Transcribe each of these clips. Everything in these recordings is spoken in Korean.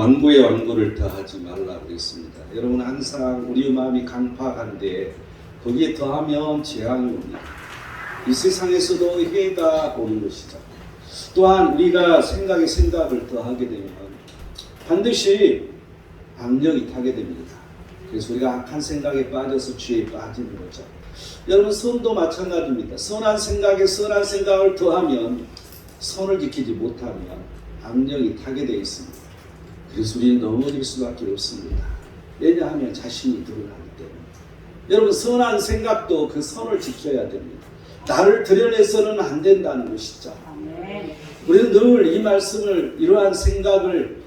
완고에 완고를 더하지 말라 그랬습니다. 여러분 항상 우리 마음이 강팍한데 거기에 더하면 재앙이 옵니다. 이 세상에서도 해가 오는 것이죠. 또한 우리가 생각을 더하게 되면 반드시 악령이 타게 됩니다. 그래서 우리가 악한 생각에 빠져서 죄에 빠지는 거죠. 여러분 선도 마찬가지입니다. 선한 생각을 더하면 선을 지키지 못하면 악령이 타게 되어 있습니다. 그래서 우리는 넘어질 수밖에 없습니다. 왜냐하면 자신이 드러나기 때문에. 여러분 선한 생각도 그 선을 지켜야 됩니다. 나를 드러내서는 안 된다는 것이죠. 우리는 늘 이 말씀을, 이러한 생각을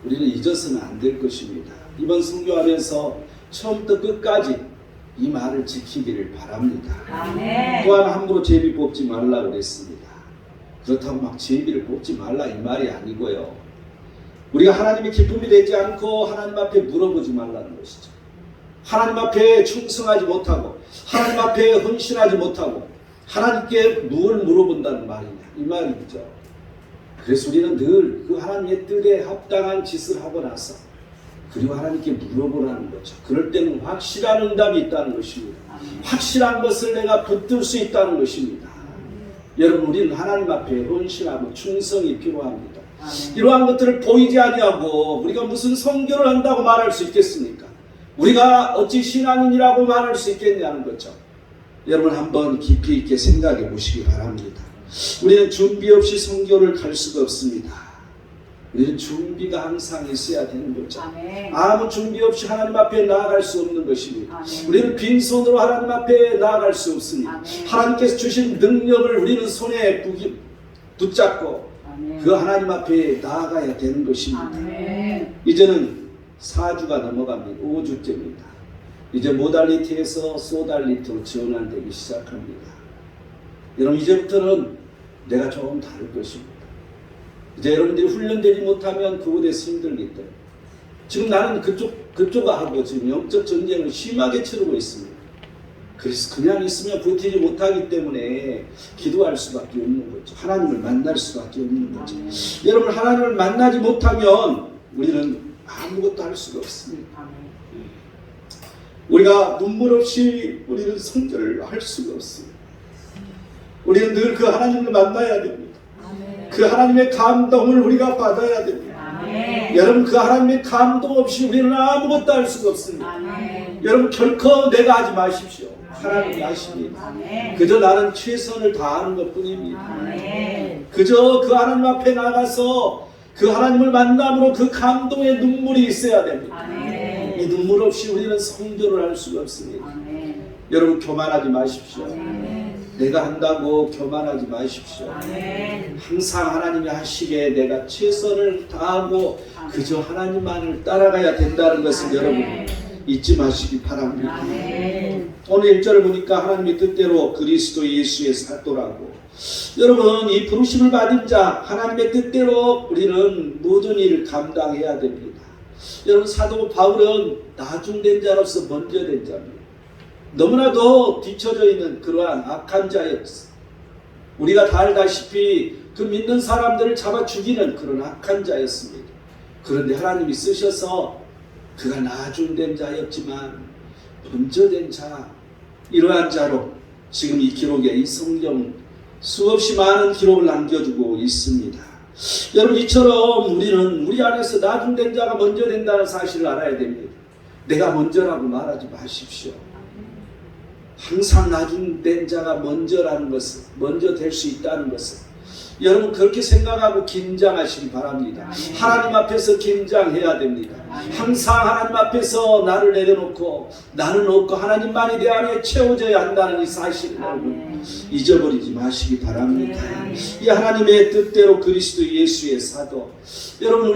우리는 잊어서는 안 될 것입니다. 이번 선교하면서 처음부터 끝까지 이 말을 지키기를 바랍니다. 또한 함부로 제비 뽑지 말라고 그랬습니다. 그렇다고 막 제비를 뽑지 말라 이 말이 아니고요. 우리가 하나님의 기쁨이 되지 않고 하나님 앞에 물어보지 말라는 것이죠. 하나님 앞에 충성하지 못하고 하나님 앞에 헌신하지 못하고 하나님께 뭘 물어본다는 말이냐 이 말이죠. 그래서 우리는 늘 그 하나님의 뜻에 합당한 짓을 하고 나서 그리고 하나님께 물어보라는 거죠. 그럴 때는 확실한 응답이 있다는 것입니다. 확실한 것을 내가 붙들 수 있다는 것입니다. 여러분 우리는 하나님 앞에 헌신하고 충성이 필요합니다. 이러한 것들을 보이지 아니하고 우리가 무슨 선교를 한다고 말할 수 있겠습니까? 우리가 어찌 신앙인이라고 말할 수 있겠냐는 거죠. 여러분 한번 깊이 있게 생각해 보시기 바랍니다. 우리는 준비 없이 선교를 갈 수가 없습니다. 우리는 준비가 항상 있어야 되는 거죠. 아무 준비 없이 하나님 앞에 나아갈 수 없는 것입니다. 우리는 빈손으로 하나님 앞에 나아갈 수 없습니다. 하나님께서 주신 능력을 우리는 손에 붙잡고 그 하나님 앞에 나아가야 되는 것입니다. 이제는 4주가 넘어갑니다. 5주째입니다. 이제 모달리티에서 소달리티로 전환되기 시작합니다. 여러분 이제부터는 내가 조금 다를 것입니다. 이제 여러분들이 훈련되지 못하면 그곳에서 힘들기 때문에 지금 나는 그쪽하고 지금 영적 전쟁을 심하게 치르고 있습니다. 그래서 그냥 있으면 버티지 못하기 때문에 기도할 수밖에 없는 거죠. 하나님을 만날 수밖에 없는 거죠. 여러분 하나님을 만나지 못하면 우리는 아무것도 할 수가 없습니다. 우리가 눈물 없이 우리는 선교를 할 수가 없습니다. 우리는 늘 그 하나님을 만나야 됩니다. 그 하나님의 감동을 우리가 받아야 됩니다. 여러분 그 하나님의 감동 없이 우리는 아무것도 할 수가 없습니다. 여러분 결코 내가 하지 마십시오. 하나님이 하십니다. 그저 나는 최선을 다하는 것뿐입니다. 그저 그 하나님 앞에 나가서 그 하나님을 만남으로 그 감동의 눈물이 있어야 됩니다. 이 눈물 없이 우리는 선교를 할 수가 없습니다. 여러분 교만하지 마십시오. 내가 한다고 교만하지 마십시오. 항상 하나님이 하시기에 내가 최선을 다하고 그저 하나님만을 따라가야 된다는 것을 여러분 잊지 마시기 바랍니다. 오늘 1절을 보니까 하나님의 뜻대로 그리스도 예수의 사도라고. 여러분 이 부르심을 받은 자 하나님의 뜻대로 우리는 모든 일을 감당해야 됩니다. 여러분 사도 바울은 나중된 자로서 먼저 된 자입니다. 너무나도 뒤처져 있는 그러한 악한 자였어. 우리가 다 알다시피 그 믿는 사람들을 잡아 죽이는 그런 악한 자였습니다. 그런데 하나님이 쓰셔서 그가 나중된 자였지만 먼저 된 자, 이러한 자로 지금 이 기록에 이 성경 수없이 많은 기록을 남겨주고 있습니다. 여러분 이처럼 우리는 우리 안에서 나중된 자가 먼저 된다는 사실을 알아야 됩니다. 내가 먼저라고 말하지 마십시오. 항상 나중된 자가 먼저라는 것은, 먼저 될 수 있다는 것은 여러분 그렇게 생각하고 긴장하시기 바랍니다. 하나님 앞에서 긴장해야 됩니다. 항상 하나님 앞에서 나를 내려놓고 나는 없고 하나님만이 내 안에 채워져야 한다는 이 사실을 여러분 잊어버리지 마시기 바랍니다. 이 하나님의 뜻대로 그리스도 예수의 사도. 여러분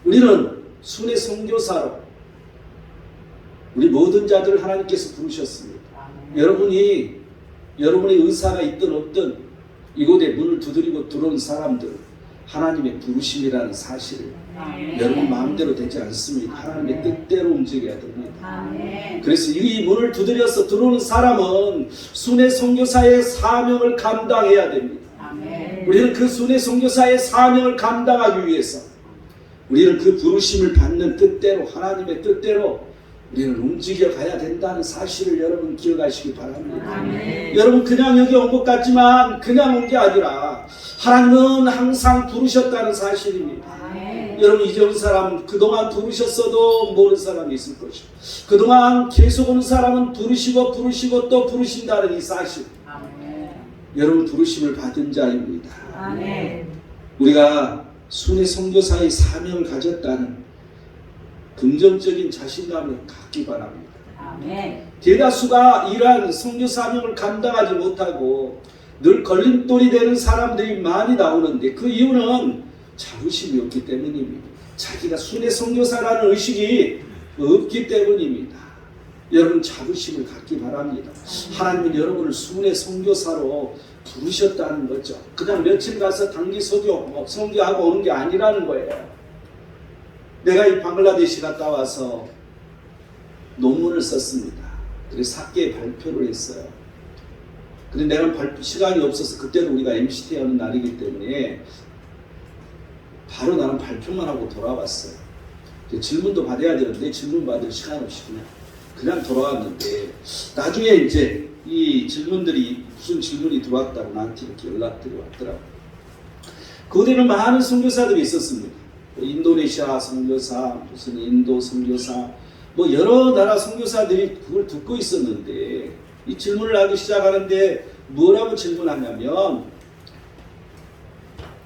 우리는 순회 선교사로 우리 모든 자들을 하나님께서 부르셨습니다. 여러분이 의사가 있든 없든 이곳에 문을 두드리고 들어온 사람들 하나님의 부르심이라는 사실을 여러분 마음대로 되지 않습니다. 하나님의 뜻대로 움직여야 됩니다. 그래서 이 문을 두드려서 들어오는 사람은 순회 선교사의 사명을 감당해야 됩니다. 우리는 그 순회 선교사의 사명을 감당하기 위해서 우리는 그 부르심을 받는 뜻대로, 하나님의 뜻대로 우리는 움직여 가야 된다는 사실을 여러분 기억하시기 바랍니다. 아멘. 여러분 그냥 여기 온 것 같지만 그냥 온 게 아니라 하나님은 항상 부르셨다는 사실입니다. 아멘. 여러분 이제 온 사람 그동안 부르셨어도 모르는 사람이 있을 것이고, 그동안 계속 오는 사람은 부르시고 또 부르신다는 이 사실, 아멘. 여러분 부르심을 받은 자입니다. 아멘. 우리가 순회 선교사의 사명을 가졌다는 긍정적인 자신감을 갖기 바랍니다. 아멘. 대다수가 이러한 선교 사명을 감당하지 못하고 늘 걸림돌이 되는 사람들이 많이 나오는데 그 이유는 자부심이 없기 때문입니다. 자기가 순회 선교사라는 의식이 없기 때문입니다. 여러분 자부심을 갖기 바랍니다. 하나님은 여러분을 순회 선교사로 부르셨다는 거죠. 그냥 며칠 가서 단기 선교하고 오는 게 아니라는 거예요. 내가 이 방글라데시 갔다 와서 논문을 썼습니다. 그래서 학계에 발표를 했어요. 근데 내가 시간이 없어서 그때도 우리가 MCT 하는 날이기 때문에 바로 나는 발표만 하고 돌아왔어요. 질문도 받아야 되는데 질문 받을 시간 없이 그냥 돌아왔는데, 나중에 이제 이 질문들이 무슨 질문이 들어왔다고 나한테 이렇게 연락들이 왔더라고요. 그곳에는 많은 선교사들이 있었습니다. 인도네시아 선교사, 무슨 인도 선교사, 뭐 여러 나라 선교사들이 그걸 듣고 있었는데 이 질문을 하기 시작하는데 뭐라고 질문하냐면,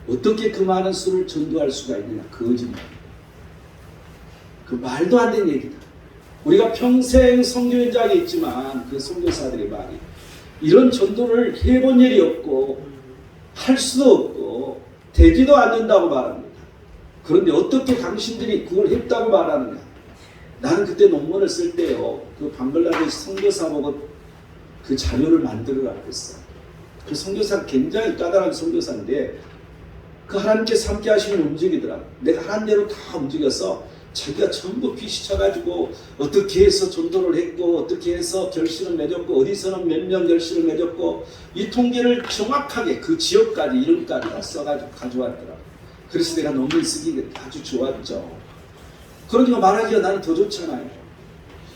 어떻게 그 많은 수를 전도할 수가 있느냐. 거짓말. 그 말도 안 되는 얘기다. 우리가 평생 선교 현장에 있지만 그 선교사들의 말이 이런 전도를 해본 일이 없고 할 수도 없고 되지도 않는다고 말합니다. 그런데 어떻게 당신들이 그걸 했다고 말하느냐. 나는 그때 논문을 쓸 때요, 그 방글라데시 선교사 보고 그 자료를 만들으라고 했어요. 그 선교사가 굉장히 까다로운 선교사인데 그 하나님께서 함께 하시는 움직이더라고요. 내가 하는 대로 다 움직여서 자기가 전부 피시쳐가지고 어떻게 해서 전도를 했고 어떻게 해서 결실을 맺었고 어디서는 몇 명 결실을 맺었고 이 통계를 정확하게 그 지역까지 이름까지 다 써가지고 가져왔더라고요. 그래서 내가 논문 쓰기가 아주 좋았죠. 그러니까 말하기가 나는 더 좋잖아요.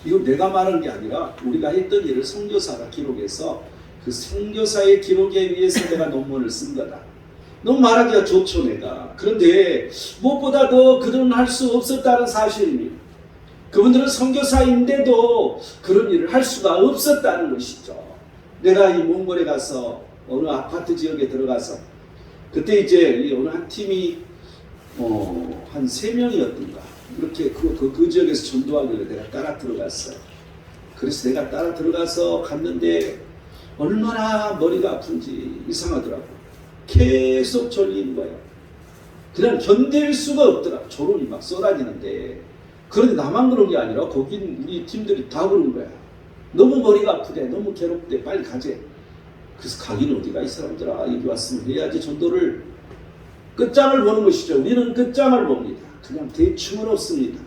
이거 내가 말하는 게 아니라 우리가 했던 일을 선교사가 기록해서 그 선교사의 기록에 의해서 내가 논문을 쓴 거다. 너무 말하기가 좋죠 내가. 그런데 무엇보다도 그들은 할 수 없었다는 사실입니다. 그분들은 선교사인데도 그런 일을 할 수가 없었다는 것이죠. 내가 이 몽골에 가서 어느 아파트 지역에 들어가서 그때 이제 어느 한 팀이 한 3명이었던가 이렇게 그 지역에서 전도하길래 내가 따라 들어갔어요. 그래서 내가 따라 들어가서 갔는데 얼마나 머리가 아픈지 이상하더라고요. 계속 졸린 거예요. 그냥 견딜 수가 없더라. 졸음이 막 쏟아지는데. 그런데 나만 그런 게 아니라 거긴 우리 팀들이 다 그런 거야. 너무 머리가 아프대, 너무 괴롭대, 빨리 가재. 그래서 가기는 어디가 이 사람들아, 여기 왔으면 해야지. 전도를 끝장을 보는 것이죠. 우리는 끝장을 봅니다. 그냥 대충은 없습니다.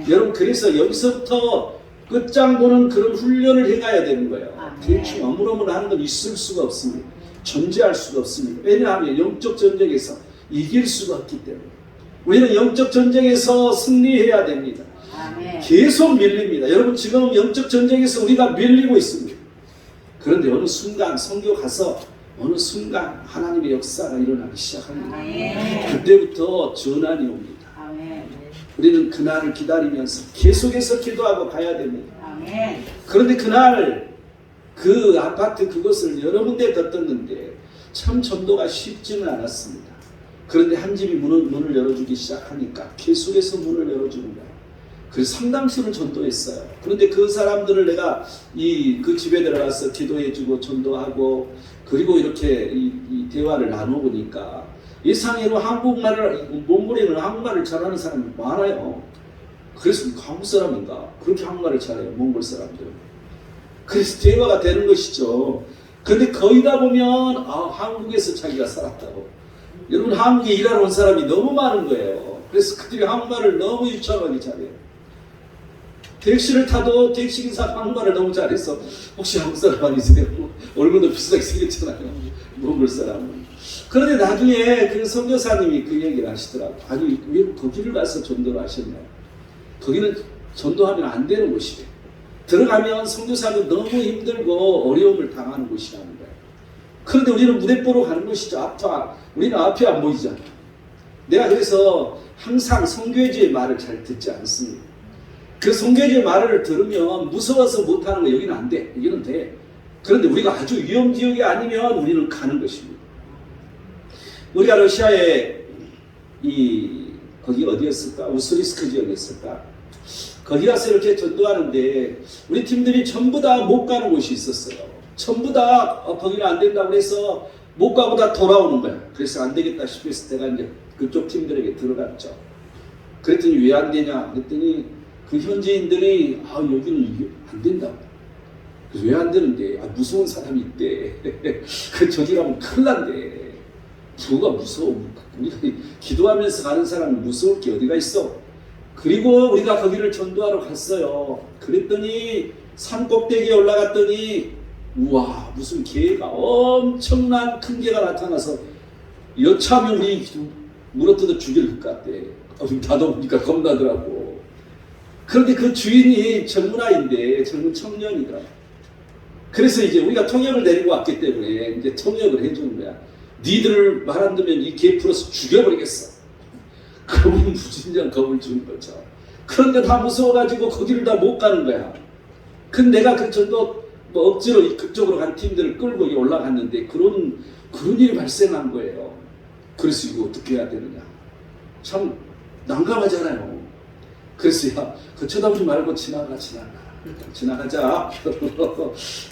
여러분, 그래서 여기서부터 끝장 보는 그런 훈련을 해가야 되는 거예요. 대충 어물어물 하는 건 있을 수가 없습니다. 존재할 수가 없습니다. 왜냐하면 영적 전쟁에서 이길 수가 없기 때문에. 우리는 영적 전쟁에서 승리해야 됩니다. 아멘. 계속 밀립니다. 여러분 지금 영적 전쟁에서 우리가 밀리고 있습니다. 그런데 어느 순간 선교 가서 어느 순간 하나님의 역사가 일어나기 시작합니다. 아멘. 그때부터 전환이 옵니다. 아멘. 우리는 그날을 기다리면서 계속해서 기도하고 가야 됩니다. 아멘. 그런데 그날 그 아파트 그것을 여러 군데 덧떴는데 참 전도가 쉽지는 않았습니다. 그런데 한 집이 문을 열어주기 시작하니까 계속해서 문을 열어주는 거예요. 그래서 상당수를 전도했어요. 그런데 그 사람들을 내가 그 집에 들어가서 기도해주고 전도하고 그리고 이렇게 이 대화를 나눠보니까 예상외로 몽골에는 한국말을 잘하는 사람이 많아요. 그래서 한국 사람인가? 그렇게 한국말을 잘해요, 몽골 사람들은. 그래서 대화가 되는 것이죠. 그런데 거의 다 보면 한국에서 자기가 살았다고. 여러분 한국에 일하러 온 사람이 너무 많은 거예요. 그래서 그들이 한국말을 너무 유창하게 잘해요. 택시를 타도 택시기사가 한국말을 너무 잘해서 혹시 한국 사람 아니세요? 얼굴도 비슷하게 생겼잖아요. 몽골 사람은. 그런데 나중에 그 선교사님이 그 얘기를 하시더라고. 아니 왜 거기를 가서 전도를 하셨나요? 거기는 전도하면 안 되는 곳이래. 들어가면 선교사도 너무 힘들고 어려움을 당하는 곳이라는 거예요. 그런데 우리는 무대 보러 가는 곳이죠. 우리는 앞이 안 보이잖아. 내가 그래서 항상 선교회주의 말을 잘 듣지 않습니다. 그 선교회주의 말을 들으면 무서워서 못하는 거 여기는 안 돼. 여기는 돼. 그런데 우리가 아주 위험지역이 아니면 우리는 가는 것입니다. 우리가 러시아에 거기 어디였을까? 우스리스크 지역이었을까? 거기 가서 이렇게 전도하는데 우리 팀들이 전부 다 못 가는 곳이 있었어요. 전부 다 거기는 안 된다고 해서 못 가고 다 돌아오는 거야. 그래서 안 되겠다 싶어서 내가 이제 그쪽 팀들에게 들어갔죠. 그랬더니 왜 안 되냐? 그랬더니 그 현지인들이 여기는 안 된다고. 그래서 왜 안 되는데? 무서운 사람이 있대. 저기 가면 큰일 난대. 뭐가 무서워? 우리가 기도하면서 가는 사람이 무서울 게 어디가 있어? 그리고 우리가 거기를 전도하러 갔어요. 그랬더니 산 꼭대기에 올라갔더니 우와 무슨 개가 엄청난 큰 개가 나타나서 여차하면 우리 물어뜯어 죽일 것 같대. 나도 보니까 겁나더라고. 그런데 그 주인이 젊은 아이인데 젊은 청년이더라고. 그래서 이제 우리가 통역을 데리고 왔기 때문에 이제 통역을 해주는 거야. 니들을 말 안 듣면 이 개 풀어서 죽여버리겠어. 그분 무진장 겁을 주는 거죠. 그런데 다 무서워가지고 거기를 다 못 가는 거야. 근데 내가 그 전도 억지로 그쪽으로 간 팀들을 끌고 올라갔는데 그런 일이 발생한 거예요. 그래서 이거 어떻게 해야 되느냐. 참 난감하잖아요. 그래서 그 쳐다보지 말고 지나가자.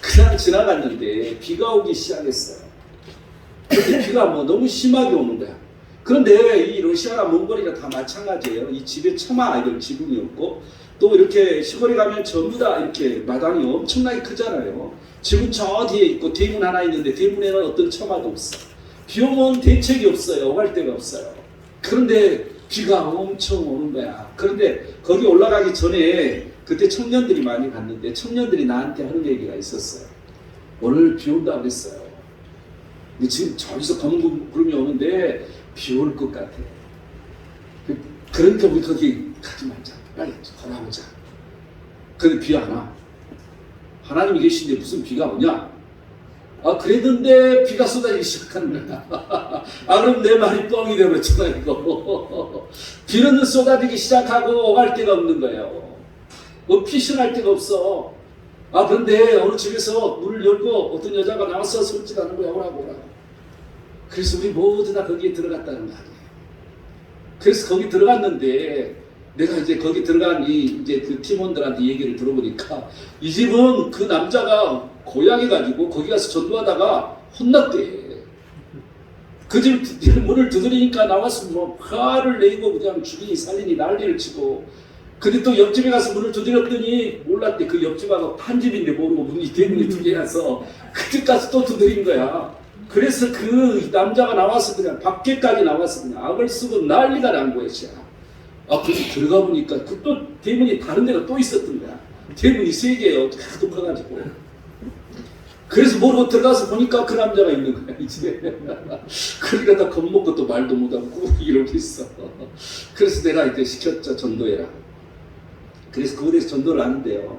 그냥 지나갔는데 비가 오기 시작했어요. 근데 비가 너무 심하게 오는 거야. 그런데 이 러시아나 몽골이가 다 마찬가지예요. 이 집에 처마 이런 지붕이 없고 또 이렇게 시골에 가면 전부 다 이렇게 마당이 엄청나게 크잖아요. 집은 저 뒤에 있고 대문 하나 있는데 대문에는 어떤 처마도 없어. 비 오면 대책이 없어요. 오갈 데가 없어요. 그런데 비가 엄청 오는 거야. 그런데 거기 올라가기 전에 그때 청년들이 많이 갔는데 청년들이 나한테 하는 얘기가 있었어요. 오늘 비 온다 그랬어요. 근데 지금 저기서 검은 구름이 오는데 비 올 것 같아. 그러니까 우리 거기 가지 말자. 빨리 걸어보자. 근데 비 안 와. 하나님이 계신데 무슨 비가 오냐? 그랬는데 비가 쏟아지기 시작하는 거야. 그럼 내 말이 뻥이 되버렸잖아 이거. 비는 쏟아지기 시작하고 오갈 데가 없는 거예요. 피신할 데가 없어. 그런데 어느 집에서 문을 열고 어떤 여자가 나와서 손짓하는 거야. 오라고. 그래서 우리 모두 다 거기에 들어갔다는 거 아니에요. 그래서 거기 들어갔는데 내가 이제 거기 들어간 이제 그 팀원들한테 얘기를 들어보니까 이 집은 그 남자가 고양이 가지고 거기 가서 전도하다가 혼났대. 그 집 문을 두드리니까 나와서 화를 내고 그냥 죽이니 살리니 난리를 치고. 근데 또 옆집에 가서 문을 두드렸더니 몰랐대. 그 옆집하고 한 집인데 모르고 문이 대문이 두 개라서 그 집 가서 또 두드린 거야. 그래서 그 남자가 나와서 그냥 밖에까지 나와서 그냥 악을 쓰고 난리가 난 거야. 그래서 들어가 보니까 그 또 대문이 다른 데가 또 있었던 거야. 대문이 세 개예요. 계속 커가지고. 그래서 모르고 들어가서 보니까 그 남자가 있는 거야 이제. 그러니까 다 겁먹고 또 말도 못하고 이러고 있어. 그래서 내가 이제 시켰죠. 전도해라. 그래서 그곳에서 전도를 하는데요.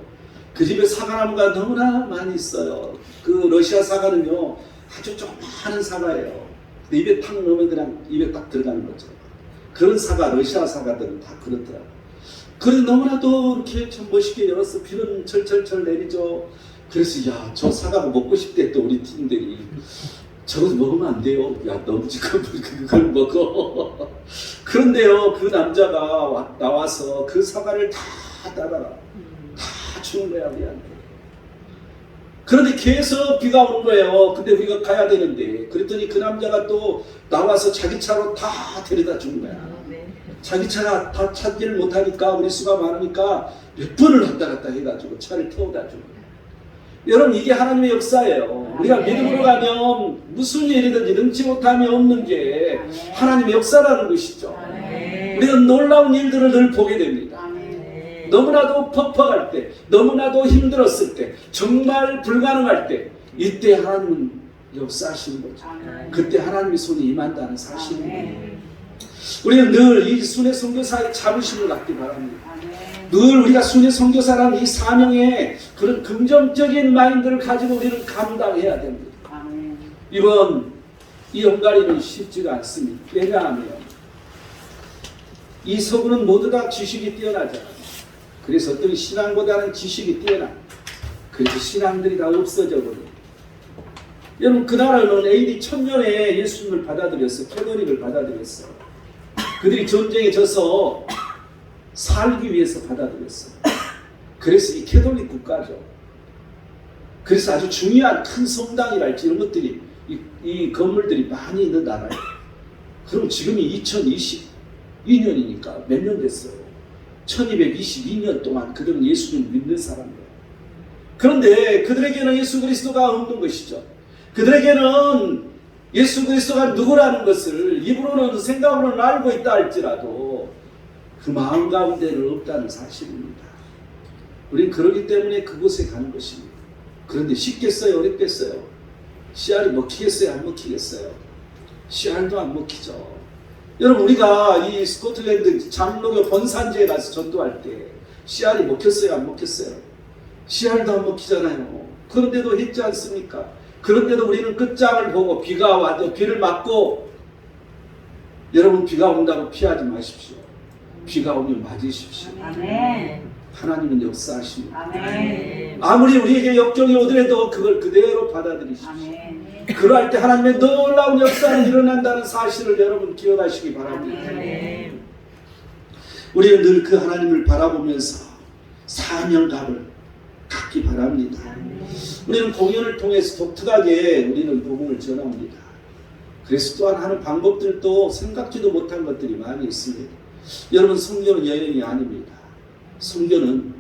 그 집에 사과나무가 너무나 많이 있어요. 그 러시아 사과는요 아주 조그마한 사과예요. 근데 입에 탁 넣으면 그냥 입에 딱 들어가는 거죠. 그런 사과, 러시아 사과들은 다 그렇더라고요. 그런데 너무나도 이렇게 참 멋있게 열어서 비는 철철철 내리죠. 그래서 저 사과가 먹고 싶대. 또 우리 팀들이 저거 먹으면 안 돼요. 너무 지금 그걸 먹어. 그런데요 그 남자가 나와서 그 사과를 다 따라가 다 주는 거야 우리한테. 그런데 계속 비가 오는 거예요. 근데 우리가 가야 되는데 그랬더니 그 남자가 또 나와서 자기 차로 다 데려다 주는 거야. 자기 차가 다 찾지를 못하니까 우리 수가 많으니까 몇 번을 왔다 갔다 해가지고 차를 태워다 주는 거야. 여러분 이게 하나님의 역사예요. 우리가 믿음으로 가면 무슨 일이든지 능치 못함이 없는 게 하나님의 역사라는 것이죠. 우리는 놀라운 일들을 늘 보게 됩니다. 너무나도 퍽퍽할 때, 너무나도 힘들었을 때, 정말 불가능할 때, 이때 하나님은 역사하시는 거죠. 아멘. 그때 하나님의 손이 임한다는 사실입니다. 아멘. 우리는 늘 이 순회 선교사의 자부심을 갖기 바랍니다. 아멘. 늘 우리가 순회 선교사라는 이 사명의 그런 긍정적인 마인드를 가지고 우리는 감당해야 됩니다. 아멘. 이번 이 헝가리는 쉽지가 않습니다. 왜냐하면 이 서구는 모두 다 지식이 뛰어나잖아요. 그래서 어떤 신앙보다는 지식이 뛰어나. 그래서 신앙들이 다 없어져 버려요. 여러분 그 나라는 AD 1000년에 예수님을 받아들였어. 캐톨릭을 받아들였어. 그들이 전쟁에 져서 살기 위해서 받아들였어. 그래서 이 캐톨릭 국가죠. 그래서 아주 중요한 큰 성당이랄지 이런 것들이 이 건물들이 많이 있는 나라예요. 그럼 지금이 2022년이니까 몇 년 됐어요? 1222년 동안 그들은 예수를 믿는 사람이에요. 그런데 그들에게는 예수 그리스도가 없는 것이죠. 그들에게는 예수 그리스도가 누구라는 것을 입으로는 생각으로는 알고 있다 할지라도 그 마음 가운데는 없다는 사실입니다. 우리는 그러기 때문에 그곳에 가는 것입니다. 그런데 쉽겠어요? 어렵겠어요? 씨알이 먹히겠어요? 안 먹히겠어요? 씨알도 안 먹히죠. 여러분 우리가 이 스코틀랜드 장로교 번산지에 가서 전도할 때 씨알이 먹혔어요? 안 먹혔어요? 씨알도 안 먹히잖아요. 그런데도 했지 않습니까? 그런데도 우리는 끝장을 보고 비가 와도 비를 맞고, 여러분 비가 온다고 피하지 마십시오. 비가 오면 맞으십시오. 아멘. 하나님은 역사하십니다. 아멘. 아무리 우리에게 역경이 오더라도 그걸 그대로 받아들이십시오. 아멘. 그러할 때 하나님의 놀라운 역사는 일어난다는 사실을 여러분 기억하시기 바랍니다. 아멘. 우리는 늘 그 하나님을 바라보면서 사명감을 갖기 바랍니다. 우리는 공연을 통해서 독특하게 우리는 복음을 전합니다. 그래서 또한 하는 방법들도 생각지도 못한 것들이 많이 있습니다. 여러분 선교는 여행이 아닙니다. 선교는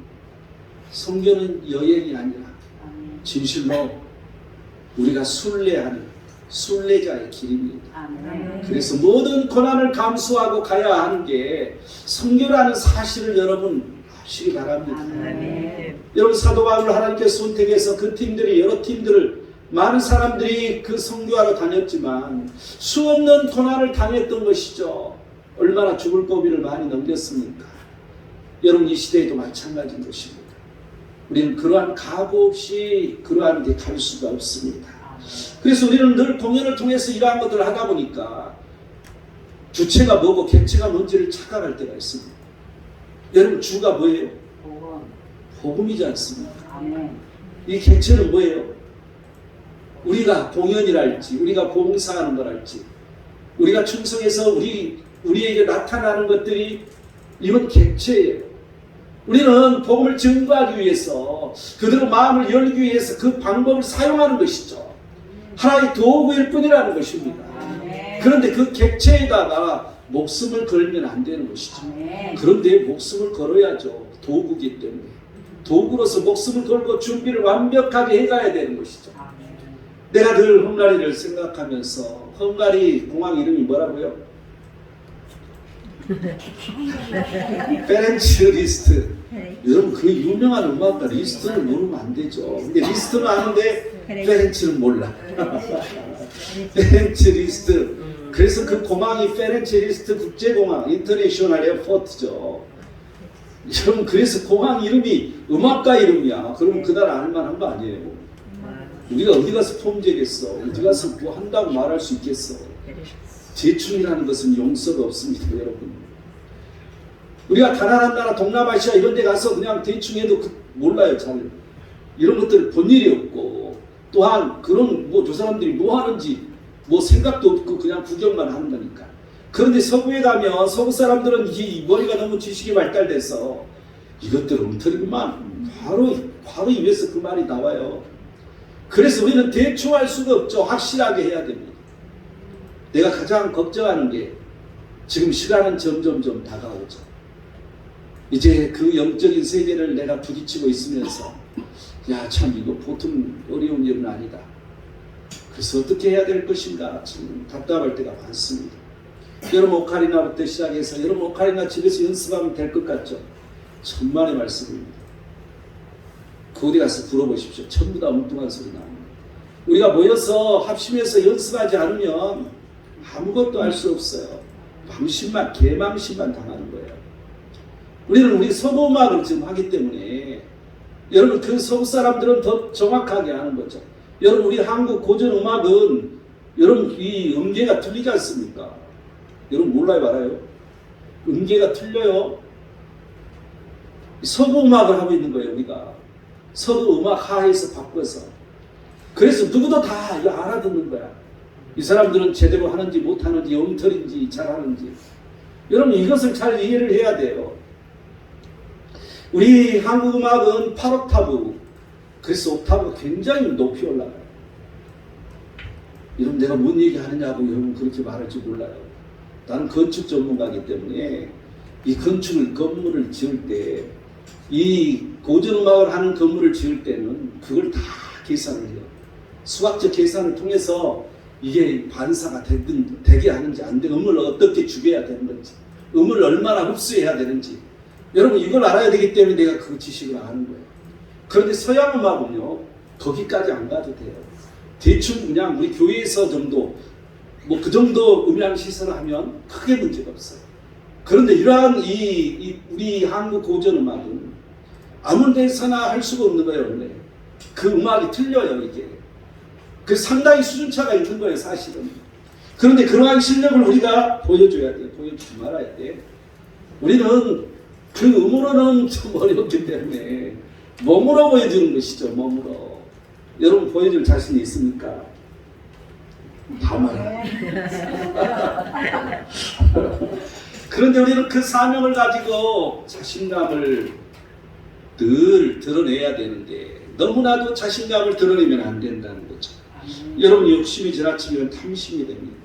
여행이 아니라 진실로 우리가 순례하는 순례자의 길입니다. 아멘. 그래서 모든 고난을 감수하고 가야 하는 게 선교라는 사실을 여러분 아시기 바랍니다. 아멘. 여러분 사도 바울을 하나님께서 선택해서 그 팀들이 여러 팀들을 많은 사람들이 그 선교하러 다녔지만 수없는 고난을 당했던 것이죠. 얼마나 죽을 고비를 많이 넘겼습니까? 여러분 이 시대에도 마찬가지인 것입니다. 우리는 그러한 각오 없이 그러한 데 갈 수가 없습니다. 그래서 우리는 늘 공연을 통해서 이러한 것들을 하다 보니까 주체가 뭐고 객체가 뭔지를 착각할 때가 있습니다. 여러분 주가 뭐예요? 복음. 복음이지 않습니까? 아멘. 이 객체는 뭐예요? 우리가 공연이랄지 우리가 봉사하는 거랄지 우리가 충성해서 우리에게 나타나는 것들이 이건 객체예요. 우리는 복음을 증거하기 위해서 그들의 마음을 열기 위해서 그 방법을 사용하는 것이죠. 하나의 도구일 뿐이라는 것입니다. 아멘. 그런데 그 객체에다가 목숨을 걸면 안 되는 것이죠. 아멘. 그런데 목숨을 걸어야죠. 도구기 때문에. 도구로서 목숨을 걸고 준비를 완벽하게 해가야 되는 것이죠. 아멘. 내가 늘 헝가리를 생각하면서 헝가리 공항 이름이 뭐라고요? 페렌츠 리스트. 여러분 그 유명한 음악가 리스트를 모르면 안 되죠. 근데 리스트는 아는데 페렌츠는 몰라. 페렌츠 리스트. 그래서 그 공항이 페렌츠 리스트 국제공항 인터내셔널 에어포트죠. 여러분 그래서 공항 이름이 음악가 이름이야. 그러면 그 나라 알만한 거 아니에요. 우리가 어디 가서 폼제겠어. 어디 가서 뭐 한다고 말할 수 있겠어. 재충이라는 것은 용서가 없습니다, 여러분. 우리가 가난한 나라 동남아시아 이런 데 가서 그냥 대충 해도 몰라요, 잘. 이런 것들 본 일이 없고, 또한 그런 저 사람들이 뭐 하는지 뭐 생각도 없고 그냥 구경만 하는 거니까. 그런데 서구에 가면 서구 사람들은 이 머리가 너무 지식이 발달돼서 이것들을 엉터리구만. 바로 입에서 그 말이 나와요. 그래서 우리는 대충 할 수가 없죠. 확실하게 해야 됩니다. 내가 가장 걱정하는 게 지금 시간은 점점 다가오죠. 이제 그 영적인 세계를 내가 부딪히고 있으면서 야, 참 이거 보통 어려운 일은 아니다. 그래서 어떻게 해야 될 것인가 참 답답할 때가 많습니다. 여러분 오카리나부터 시작해서 여러분 오카리나 집에서 연습하면 될 것 같죠? 천만의 말씀입니다. 그 어디 가서 불어보십시오. 전부 다 엉뚱한 소리 나옵니다. 우리가 모여서 합심해서 연습하지 않으면 아무것도 할 수 없어요. 망신만, 개망신만 당하는 거예요. 우리는 우리 서구음악을 지금 하기 때문에 여러분 그 서구 사람들은 더 정확하게 하는 거죠. 여러분 우리 한국 고전음악은 여러분 이 음계가 틀리지 않습니까? 여러분 몰라요 알아요? 음계가 틀려요. 서구음악을 하고 있는 거예요 우리가. 서구음악 하에서 바꿔서. 그래서 누구도 다 알아듣는 거야. 이 사람들은 제대로 하는지 못하는지 엉터리인지 잘하는지. 여러분 이것을 잘 이해를 해야 돼요. 우리 한국 음악은 8옥타브, 그래서 옥타브가 굉장히 높이 올라가요. 여러분 내가 뭔 얘기 하느냐고 여러분 그렇게 말할 줄 몰라요. 나는 건축 전문가이기 때문에 이 건물을 지을 때, 이 고전음악을 하는 건물을 지을 때는 그걸 다 계산을 해요. 수학적 계산을 통해서 이게 반사가 되게 하는지 안 되고 음을 어떻게 죽여야 되는 건지, 음을 얼마나 흡수해야 되는지, 여러분 이걸 알아야 되기 때문에 내가 그 지식을 아는 거예요. 그런데 서양 음악은요 거기까지 안 가도 돼요. 대충 그냥 우리 교회에서 정도 뭐 그 정도 음향 시설을 하면 크게 문제가 없어요. 그런데 이러한 우리 한국 고전 음악은 아무 데서나 할 수가 없는 거예요. 원래 그 음악이 틀려요. 이게 그 상당히 수준차가 있는 거예요 사실은. 그런데 그러한 실력을 우리가 보여줘야 돼요. 보여주지 말아야 돼. 우리는 그 음으로는 좀 어렵기 때문에 몸으로 보여주는 것이죠. 몸으로. 여러분 보여줄 자신이 있습니까? 다만. 그런데 우리는 그 사명을 가지고 자신감을 늘 드러내야 되는데 너무나도 자신감을 드러내면 안 된다는 거죠. 여러분 욕심이 지나치면 탐심이 됩니다.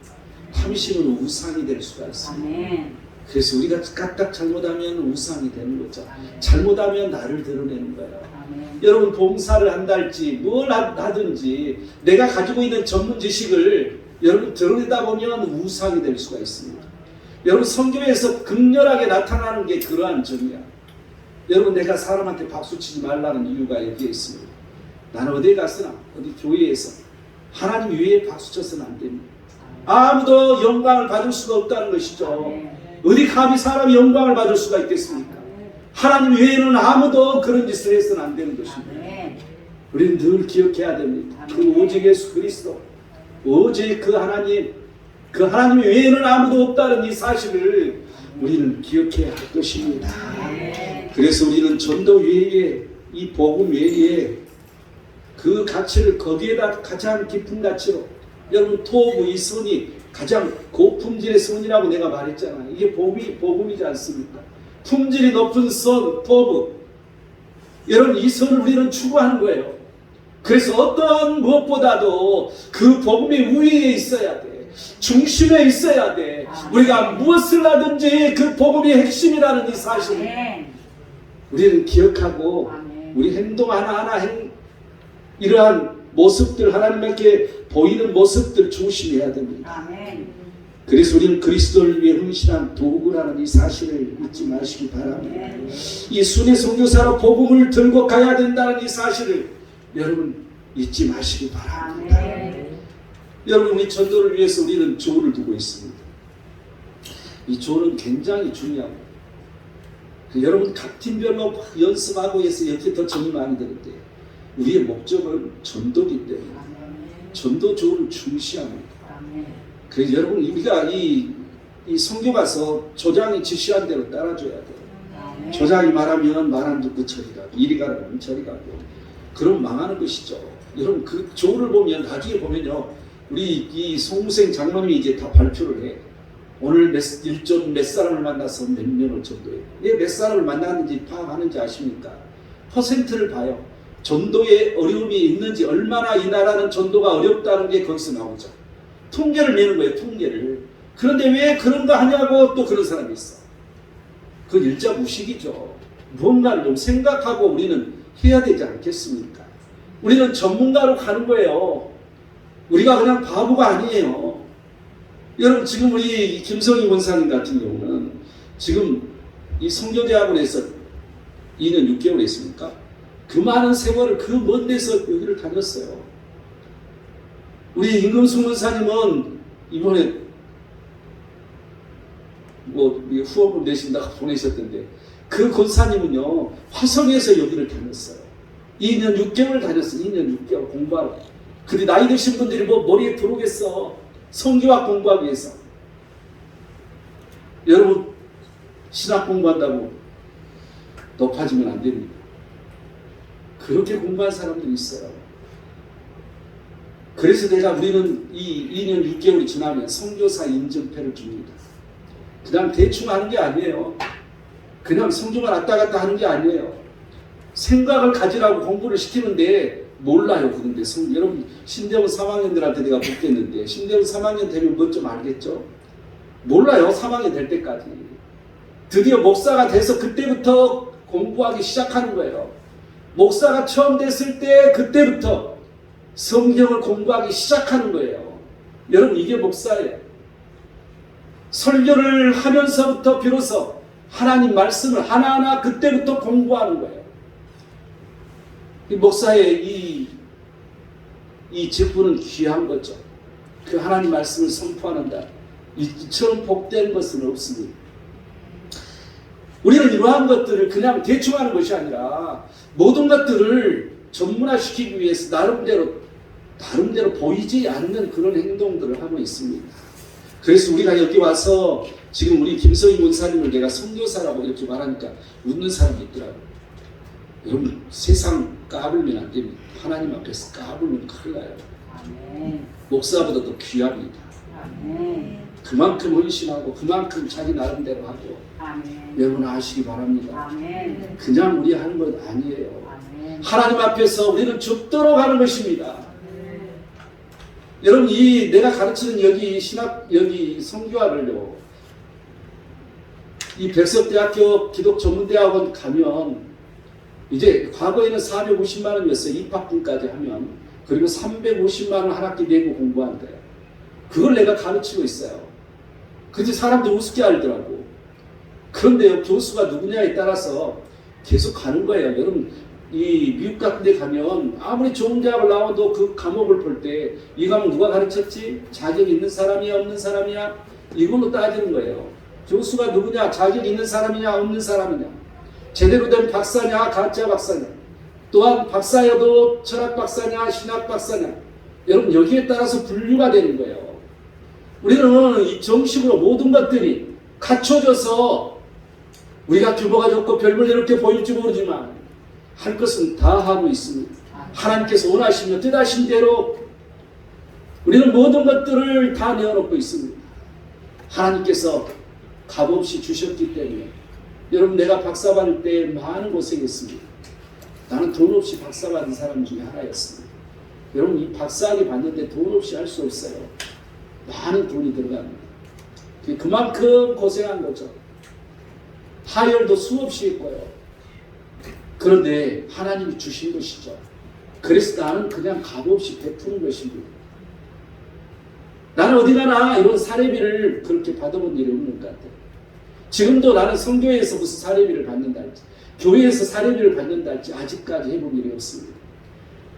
탐심은 우상이 될 수가 있습니다. 그래서 우리가 까딱 잘못하면 우상이 되는 거죠. 잘못하면 나를 드러내는 거예요. 여러분 봉사를 한달지 뭘 하든지 내가 가지고 있는 전문 지식을 여러분 드러내다 보면 우상이 될 수가 있습니다. 여러분 성경에서 극렬하게 나타나는 게 그러한 점이야. 여러분 내가 사람한테 박수치지 말라는 이유가 여기에 있습니다. 나는 어디 가서나 어디 교회에서 하나님 위에 박수쳐서는 안 됩니다. 아무도 영광을 받을 수가 없다는 것이죠. 어디 감히 사람이 영광을 받을 수가 있겠습니까? 하나님 외에는 아무도 그런 짓을 해서는 안 되는 것입니다. 우리는 늘 기억해야 됩니다. 그 오직 예수 그리스도, 오직 그 하나님 외에는 아무도 없다는 이 사실을 우리는 기억해야 할 것입니다. 그래서 우리는 전도 외에 이 복음 외에 그 가치를 거기에다 가장 깊은 가치로, 여러분 토부 이 선이 가장 고품질의 선이라고 내가 말했잖아요. 이게 복음이지 않습니까? 품질이 높은 선, 토부. 여러분 이 선을 우리는 추구하는 거예요. 그래서 어떤 무엇보다도 그 복음이 우위에 있어야 돼. 중심에 있어야 돼. 우리가 무엇을 하든지 그 복음이 핵심이라는 이 사실을 우리는 기억하고 우리 행동 하나하나 이러한 모습들, 하나님께 보이는 모습들 조심해야 됩니다. 그래서 우리는 그리스도를 위해 헌신한 도구라는 이 사실을 잊지 마시기 바랍니다. 이 순회 선교사로 복음을 들고 가야 된다는 이 사실을 여러분 잊지 마시기 바랍니다. 여러분 우리 전도를 위해서 우리는 조를 두고 있습니다. 이 조는 굉장히 중요합니다. 여러분 각 팀별로 막 연습하고 해서 이렇게 더 정이 많이 되는데 우리의 목적은 전도기 때문에 전도 조를 중시합니다. 그래서 여러분 우리가 이 성교 가서 조장이 지시한 대로 따라줘야 돼요. 조장이 말하면 말 안 듣고 저리 가고 이리 가라면 저리 가고 그럼 망하는 것이죠. 여러분 그 조를 보면 나중에 보면요 우리 이 송무생 장로님이 이제 다 발표를 해. 오늘 일전 몇 사람을 만나서 몇 명을 전도해. 왜 몇 사람을 만났는지 파악하는지 아십니까? 퍼센트를 봐요. 전도에 어려움이 있는지 얼마나 이 나라는 전도가 어렵다는 게 거기서 나오죠. 통계를 내는 거예요. 통계를. 그런데 왜 그런 거 하냐고 또 그런 사람이 있어. 그건 일자 무식이죠. 무언가를 좀 생각하고 우리는 해야 되지 않겠습니까? 우리는 전문가로 가는 거예요. 우리가 그냥 바보가 아니에요. 여러분 지금 우리 김성희 원사님 같은 경우는 지금 이 성교대학원에서 2년 6개월 했습니까? 그 많은 세월을 그 먼 데서 여기를 다녔어요. 우리 임금숙 문사님은 이번에 후원금 내신다고 보내셨던데, 그 권사님은요 화성에서 여기를 다녔어요. 2년 6개월 다녔어요. 2년 6개월 공부하러. 근데 나이 드신 분들이 머리에 들어오겠어. 성경학 공부하기 위해서. 여러분, 신학 공부한다고 높아지면 안 됩니다. 그렇게 공부한 사람들이 있어요. 그래서 우리는 이 2년 6개월이 지나면 선교사 인증패를 줍니다. 그냥 대충 하는 게 아니에요. 그냥 성경을 왔다 갔다 하는 게 아니에요. 생각을 가지라고 공부를 시키는데 몰라요. 그런데 여러분, 신대원 3학년들한테 내가 묻겠는데, 신대원 3학년 되면 뭐 좀 알겠죠? 몰라요. 3학년 될 때까지. 드디어 목사가 돼서 그때부터 공부하기 시작하는 거예요. 목사가 처음 됐을 때 그때부터 성경을 공부하기 시작하는 거예요. 여러분, 이게 목사예요. 설교를 하면서부터 비로소 하나님 말씀을 하나하나 그때부터 공부하는 거예요. 이 목사의 이 직분은 귀한 거죠. 그 하나님 말씀을 선포하는다. 이처럼 복된 것은 없습니다. 우리는 이러한 것들을 그냥 대충 하는 것이 아니라 모든 것들을 전문화시키기 위해서 나름대로 보이지 않는 그런 행동들을 하고 있습니다. 그래서 우리가 여기 와서 지금 우리 김성희 원사님을 내가 선교사라고 이렇게 말하니까 웃는 사람이 있더라고요. 여러분, 세상 까불면 안 됩니다. 하나님 앞에서 까불면 큰일 나요. 아멘. 목사보다 더 귀합니다. 아멘. 그만큼 헌신하고 그만큼 자기 나름대로 하고. 아멘. 여러분 아시기 바랍니다. 아멘. 그냥 우리 하는 것 아니에요. 아멘. 하나님 앞에서 우리는 죽도록 하는 것입니다. 여러분, 내가 가르치는 여기 성교학을요, 이 백석대학교 기독전문대학원 가면 이제 과거에는 450만 원이었어요. 입학금까지 하면. 그리고 350만 원 한 학기 내고 공부한대요. 그걸 내가 가르치고 있어요. 그래서 사람들 우습게 알더라고. 그런데요, 교수가 누구냐에 따라서 계속 가는 거예요. 여러분, 이 미국 같은 데 가면 아무리 좋은 대학을 나와도 그 과목을 볼 때 이 과목 누가 가르쳤지? 자격 있는 사람이야? 없는 사람이야? 이걸로 따지는 거예요. 교수가 누구냐? 자격 있는 사람이냐? 없는 사람이냐? 제대로 된 박사냐? 가짜 박사냐? 또한 박사여도 철학 박사냐? 신학 박사냐? 여러분, 여기에 따라서 분류가 되는 거예요. 우리는 이 정식으로 모든 것들이 갖춰져서 우리가 규모가 좋고 별볼 이렇게 보일지 모르지만 할 것은 다 하고 있습니다. 하나님께서 원하시며 뜻하신 대로 우리는 모든 것들을 다 내어놓고 있습니다. 하나님께서 값없이 주셨기 때문에. 여러분, 내가 박사 받을 때 많은 고생했습니다. 나는 돈 없이 박사 받은 사람 중에 하나였습니다. 여러분, 이 박사학위 받는데 돈 없이 할 수 없어요. 많은 돈이 들어갑니다. 그만큼 고생한 거죠. 하열도 수없이 했고요. 그런데 하나님이 주신 것이죠. 그래서 나는 그냥 값없이 베푸는 것입니다. 나는 어디 가나 이런 사례비를 그렇게 받아본 일이 없는 것 같아요. 지금도 나는 성교회에서 무슨 사례비를 받는다 할지, 교회에서 사례비를 받는다 할지 아직까지 해본 일이 없습니다.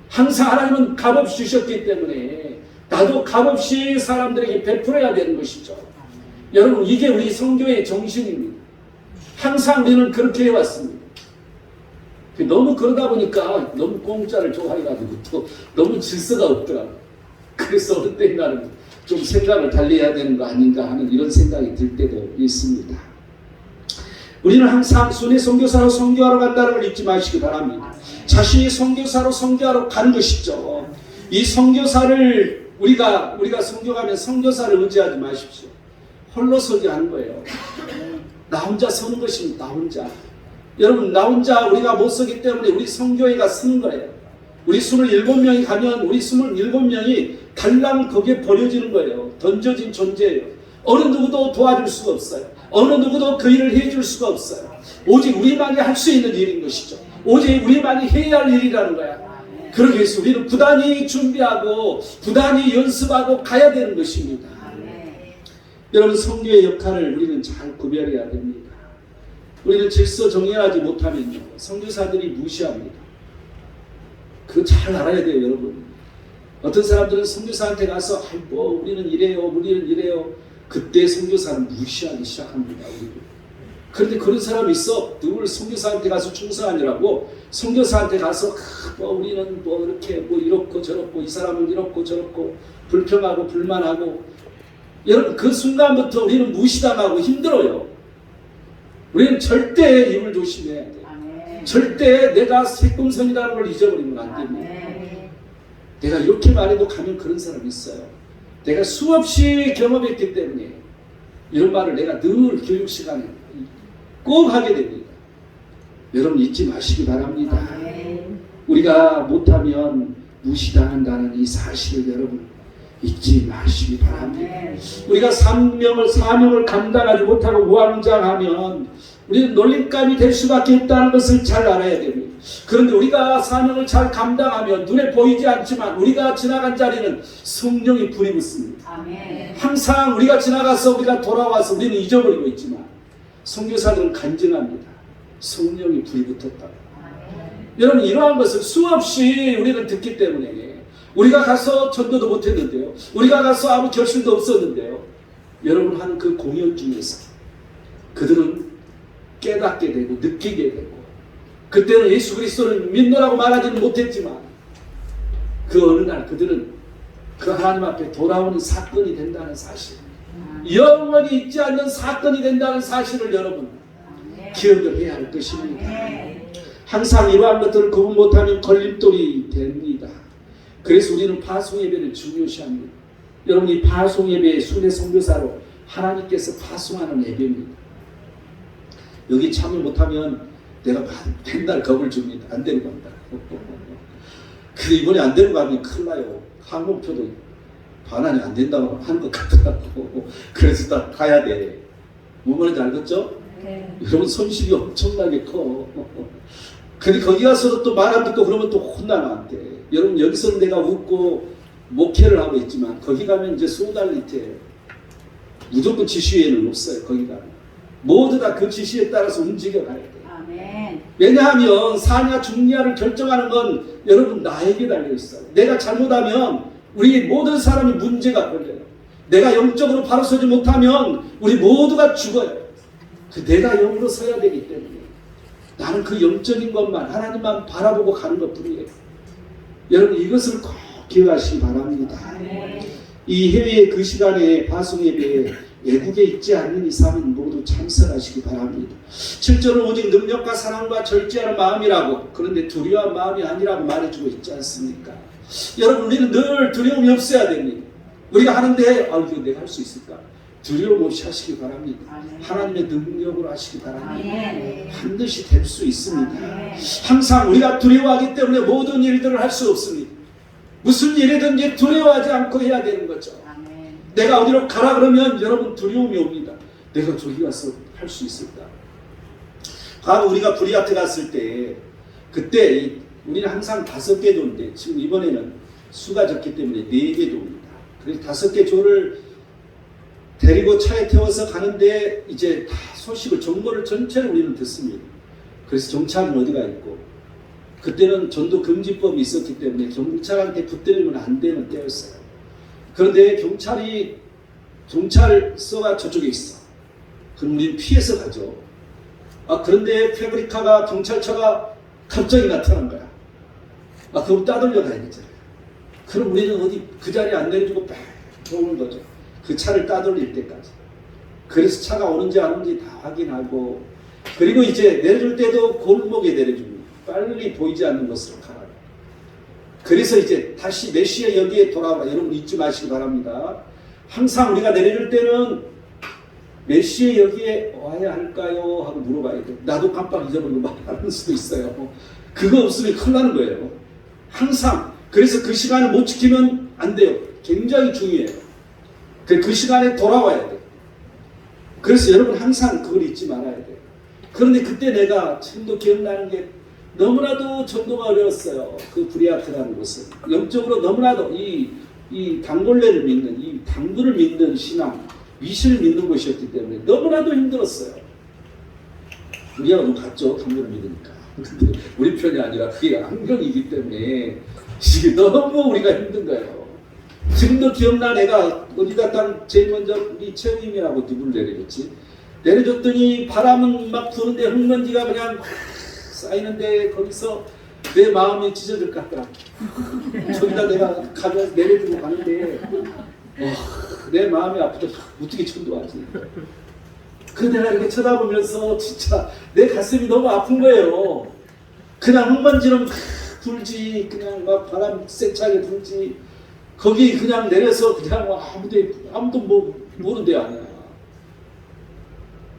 항상 하나님은 값없이 주셨기 때문에 나도 값없이 사람들에게 베풀어야 되는 것이죠. 여러분, 이게 우리 성교회의 정신입니다. 항상 우리는 그렇게 해왔습니다. 너무 그러다 보니까 너무 공짜를 좋아해가지고 또 너무 질서가 없더라고요. 그래서 어느 때 나는 좀 생각을 달리 해야 되는 거 아닌가 하는 이런 생각이 들 때도 있습니다. 우리는 항상 순회 선교사로 선교하러 간다는 걸 잊지 마시기 바랍니다. 자신이 선교사로 선교하러 가는 것이죠. 이 선교사를 우리가 선교하면 선교사를 의지하지 마십시오. 홀로 서게 하는 거예요. 나 혼자 서는 것입니다. 나 혼자. 여러분, 나 혼자 우리가 못 서기 때문에 우리 선교회가 서는 거예요. 우리 27명이 가면 우리 27명이 달랑 거기에 버려지는 거예요. 던져진 존재예요. 어느 누구도 도와줄 수가 없어요. 어느 누구도 그 일을 해줄 수가 없어요. 오직 우리만이 할 수 있는 일인 것이죠. 오직 우리만이 해야 할 일이라는 거야. 그러기 위해서 우리는 부단히 준비하고 부단히 연습하고 가야 되는 것입니다. 여러분, 선교의 역할을 우리는 잘 구별해야 됩니다. 우리는 질서 정연하지 못하면요, 선교사들이 무시합니다. 그거 잘 알아야 돼요, 여러분. 어떤 사람들은 선교사한테 가서 뭐 우리는 이래요, 우리는 이래요. 그때 선교사는 무시하기 시작합니다. 우리를. 그런데 그런 사람이 있어. 늘 선교사한테 가서 충성하느라고 선교사한테 가서 뭐 우리는 뭐 이렇게 뭐 이렇고 저렇고 이 사람은 이렇고 저렇고 불평하고 불만하고. 여러분 그 순간부터 우리는 무시당하고 힘들어요. 우리는 절대 입을 조심해야 돼요. 절대 내가 새꿈선이라는 걸 잊어버리면 안 됩니다. 내가 이렇게 말해도 가면 그런 사람이 있어요. 내가 수없이 경험했기 때문에 이런 말을 내가 늘 교육 시간에 꼭 하게 됩니다. 여러분 잊지 마시기 바랍니다. 우리가 못하면 무시당한다는 이 사실을 여러분 잊지 마시기 바랍니다. 우리가 사명을 감당하지 못하고 우왕좌왕하면 우리는 놀림감이 될 수밖에 없다는 것을 잘 알아야 됩니다. 그런데 우리가 사명을 잘 감당하면 눈에 보이지 않지만 우리가 지나간 자리는 성령이 불이 붙습니다. 항상 우리가 지나가서 우리가 돌아와서 우리는 잊어버리고 있지만 선교사들은 간증합니다. 성령이 불이 붙었다. 여러분 이러한 것을 수없이 우리는 듣기 때문에 우리가 가서 전도도 못했는데요. 우리가 가서 아무 결실도 없었는데요. 여러분 하는 그 공연 중에서 그들은 깨닫게 되고 느끼게 되고 그때는 예수 그리스도를 믿노라고 말하지는 못했지만 그 어느 날 그들은 그 하나님 앞에 돌아오는 사건이 된다는 사실, 영원히 잊지 않는 사건이 된다는 사실을 여러분 기억을 해야 할 것입니다. 항상 이러한 것들을 구분 못하면 걸림돌이 됩니다. 그래서 우리는 파송 예배를 중요시합니다. 여러분 이 파송 예배의 순회 선교사로 하나님께서 파송하는 예배입니다. 여기 참여 못하면 내가 맨날 겁을 줍니다. 안 데리고 간다. 근데 이번에 안 데리고 가면 큰일 나요. 항공표도 반환이 안 된다고 하는 것 같더라고. 그래서 딱 가야 돼. 뭔 말인지 알겠죠? 네. 여러분 손실이 엄청나게 커. 근데 거기 가서도 또 말 안 듣고 그러면 또 혼나면 안 돼. 여러분 여기서는 내가 웃고 목회를 하고 있지만 거기 가면 이제 소달리테 무조건 지시에는 없어요. 거기 가면 모두 다 그 지시에 따라서 움직여 가야 돼. 아멘. 왜냐하면 사냐 죽냐를 결정하는 건 여러분 나에게 달려 있어요. 내가 잘못하면 우리 모든 사람이 문제가 걸려요. 내가 영적으로 바로 서지 못하면 우리 모두가 죽어요. 내가 영으로 서야 되기 때문에 나는 그 영적인 것만 하나님만 바라보고 가는 것뿐이에요. 여러분 이것을 꼭 기억하시기 바랍니다. 아멘. 이 해외의 그 시간에 파송 예배에 외국에 있지 않는 이상은 모두 참석하시기 바랍니다. 7절은 오직 능력과 사랑과 절제하는 마음이라고, 그런데 두려운 마음이 아니라고 말해주고 있지 않습니까? 여러분 우리는 늘 두려움이 없어야 됩니다. 우리가 하는데 이거 내가 할 수 있을까? 두려움 없이 하시기 바랍니다. 아멘. 하나님의 능력으로 하시기 바랍니다. 아멘. 반드시 될 수 있습니다. 아멘. 항상 우리가 두려워하기 때문에 모든 일들을 할 수 없습니다. 무슨 일이든지 두려워하지 않고 해야 되는 거죠. 아멘. 내가 어디로 가라 그러면 여러분 두려움이 옵니다. 내가 저기 가서 할 수 있을까? 과거 우리가 브리아트 갔을 때 그때 우리는 항상 5개 조인데 지금 이번에는 수가 적기 때문에 4개 조입니다. 그래서 5개 조를 데리고 차에 태워서 가는데 이제 다 소식을 정보를 전체를 우리는 듣습니다. 그래서 경찰은 어디가 있고 그때는 전도 금지법이 있었기 때문에 경찰한테 붙들리면 안 되는 때였어요. 그런데 경찰서가 저쪽에 있어. 그럼 우리는 피해서 가죠. 그런데 패브리카가 경찰차가 갑자기 나타난 거야. 그럼 따돌려 가야 되잖아요. 그럼 우리는 어디 그 자리에 안 내려주고 빡 오는 거죠. 그 차를 따돌릴 때까지. 그래서 차가 오는지 안 오는지 다 확인하고 그리고 이제 내려줄 때도 골목에 내려줍니다. 빨리 보이지 않는 것으로 가라. 그래서 이제 다시 몇 시에 여기에 돌아오라. 여러분 잊지 마시기 바랍니다. 항상 우리가 내려줄 때는 몇 시에 여기에 와야 할까요? 하고 물어봐야 돼. 나도 깜빡 잊어버리고 말하는 수도 있어요. 그거 없으면 큰일 나는 거예요. 항상. 그래서 그 시간을 못 지키면 안 돼요. 굉장히 중요해요. 그 시간에 돌아와야 돼. 그래서 여러분 항상 그걸 잊지 말아야 돼. 그런데 그때 내가 지금도 기억나는 게 너무나도 전도가 어려웠어요. 그 브리아트라는 곳은 영적으로 너무나도 이 단골레를 믿는 이 당구를 믿는 신앙, 미신을 믿는 것이었기 때문에 너무나도 힘들었어요. 우리하고 좀 같죠. 당구를 믿으니까. 근데 우리 편이 아니라 그게 안경이기 때문에 이게 너무 우리가 힘든 거예요. 지금도 기억나. 내가 어디다 딱 제일 먼저 우리 최우임이라고 누굴 내려줬지. 내려줬더니 바람은 막 부는데 흙먼지가 그냥 쌓이는데 거기서 내 마음이 찢어질 것 같더라. 저기다 내가 가면서 내려주고 가는데 내 마음이 아프다. 어떻게 천도하지? 그 내가 이렇게 쳐다보면서 진짜 내 가슴이 너무 아픈 거예요. 그냥 흙먼지는 불지, 그냥 막 바람 세차게 불지. 거기 그냥 내려서 그냥 아무도 모르는 데 아니야.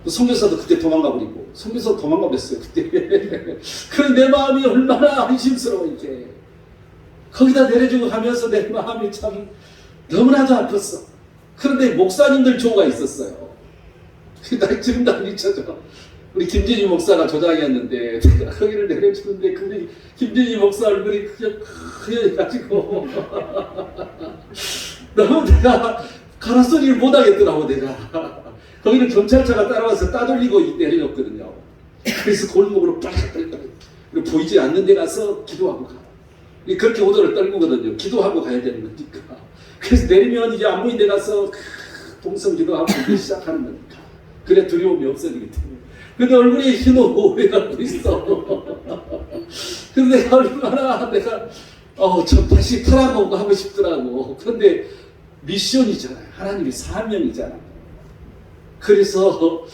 선교사도 그때 도망가 버리고, 선교사 도망가 버렸어요 그때. 그런 내 마음이 얼마나 안심스러워. 이게 거기다 내려주고 가면서 내 마음이 참 너무나도 아팠어. 그런데 목사님들 조가 있었어요. 나 지금도 안 잊혀져. 우리 김진희 목사가 조장이었는데 내가 거기를 내려주는데 근데 김진희 목사 얼굴이 그냥 크여가지고 너무 내가 가라소리를 못하겠더라고. 내가 거기는 경찰차가 따라와서 따돌리고 내려줬거든요. 그래서 골목으로 빨리빨리 보이지 않는 데 가서 기도하고 가. 그렇게 오도를 떨구거든요. 기도하고 가야 되는 거니까. 그래서 내리면 이제 안 보이는 데 가서 동성 기도하고 시작하는 거니까. 그래 두려움이 없어지기 때문에. 근데 얼굴이 흰오해가지고 있어. 근데 내가 얼마나 저 다시 타라고 하고 싶더라고. 그런데 미션이잖아요. 하나님의 사명이잖아요. 그래서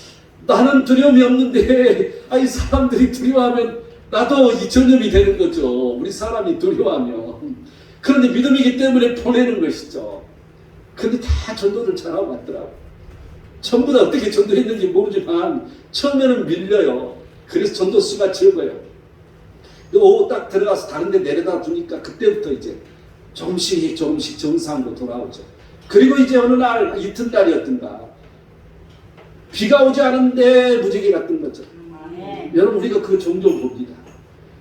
나는 두려움이 없는데 사람들이 두려워하면 나도 이 전염이 되는 거죠. 우리 사람이 두려워하면. 그런데 믿음이기 때문에 보내는 것이죠. 근데 다 전도를 잘하고 왔더라고. 전부 다 어떻게 전도했는지 모르지만 처음에는 밀려요. 그래서 전도 수가 적어요. 오후 딱 들어가서 다른 데 내려다 주니까 그때부터 이제 조금씩 정상으로 돌아오죠. 그리고 이제 어느 날 이튿날이었던가 비가 오지 않은데 무지개가 뜬 거죠. 여러분 우리가 그 종종 봅니다.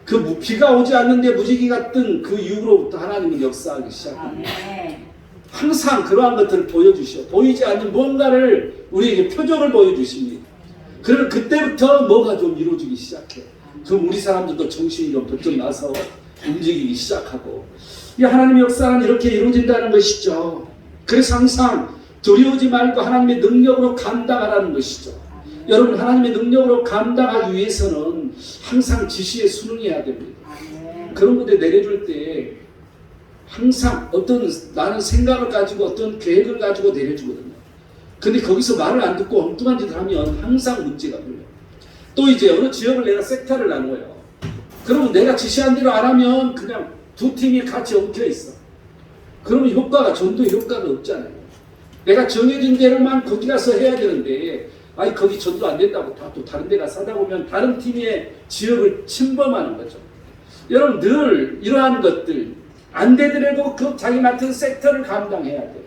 그 비가 오지 않는데 무지개가 뜬 그 이후로부터 하나님은 역사하기 시작합니다. 항상 그러한 것들을 보여주셔. 보이지 않는 뭔가를 우리에게 표적을 보여주십니다. 그러면 그때부터 뭐가 좀 이루어지기 시작해. 그럼 우리 사람들도 정신이 좀 번쩍 나서 움직이기 시작하고. 이 하나님의 역사는 이렇게 이루어진다는 것이죠. 그래서 항상 두려우지 말고 하나님의 능력으로 감당하라는 것이죠. 여러분 하나님의 능력으로 감당하기 위해서는 항상 지시에 순응해야 됩니다. 그런 것들 내려줄 때 항상 나는 생각을 가지고 어떤 계획을 가지고 내려주거든요. 근데 거기서 말을 안 듣고 엉뚱한 짓을 하면 항상 문제가 걸려요. 또 이제 어느 지역을 내가 섹터를 나누어요. 그러면 내가 지시한 대로 안 하면 그냥 두 팀이 같이 엉켜 있어. 그러면 전도 효과가 없잖아요. 내가 정해진 대로만 거기 가서 해야 되는데 거기 전도 안 된다고 또 다른 데 가서 하다 보면 다른 팀의 지역을 침범하는 거죠. 여러분 늘 이러한 것들 안 되더라도 그 자기 맡은 섹터를 감당해야 돼요.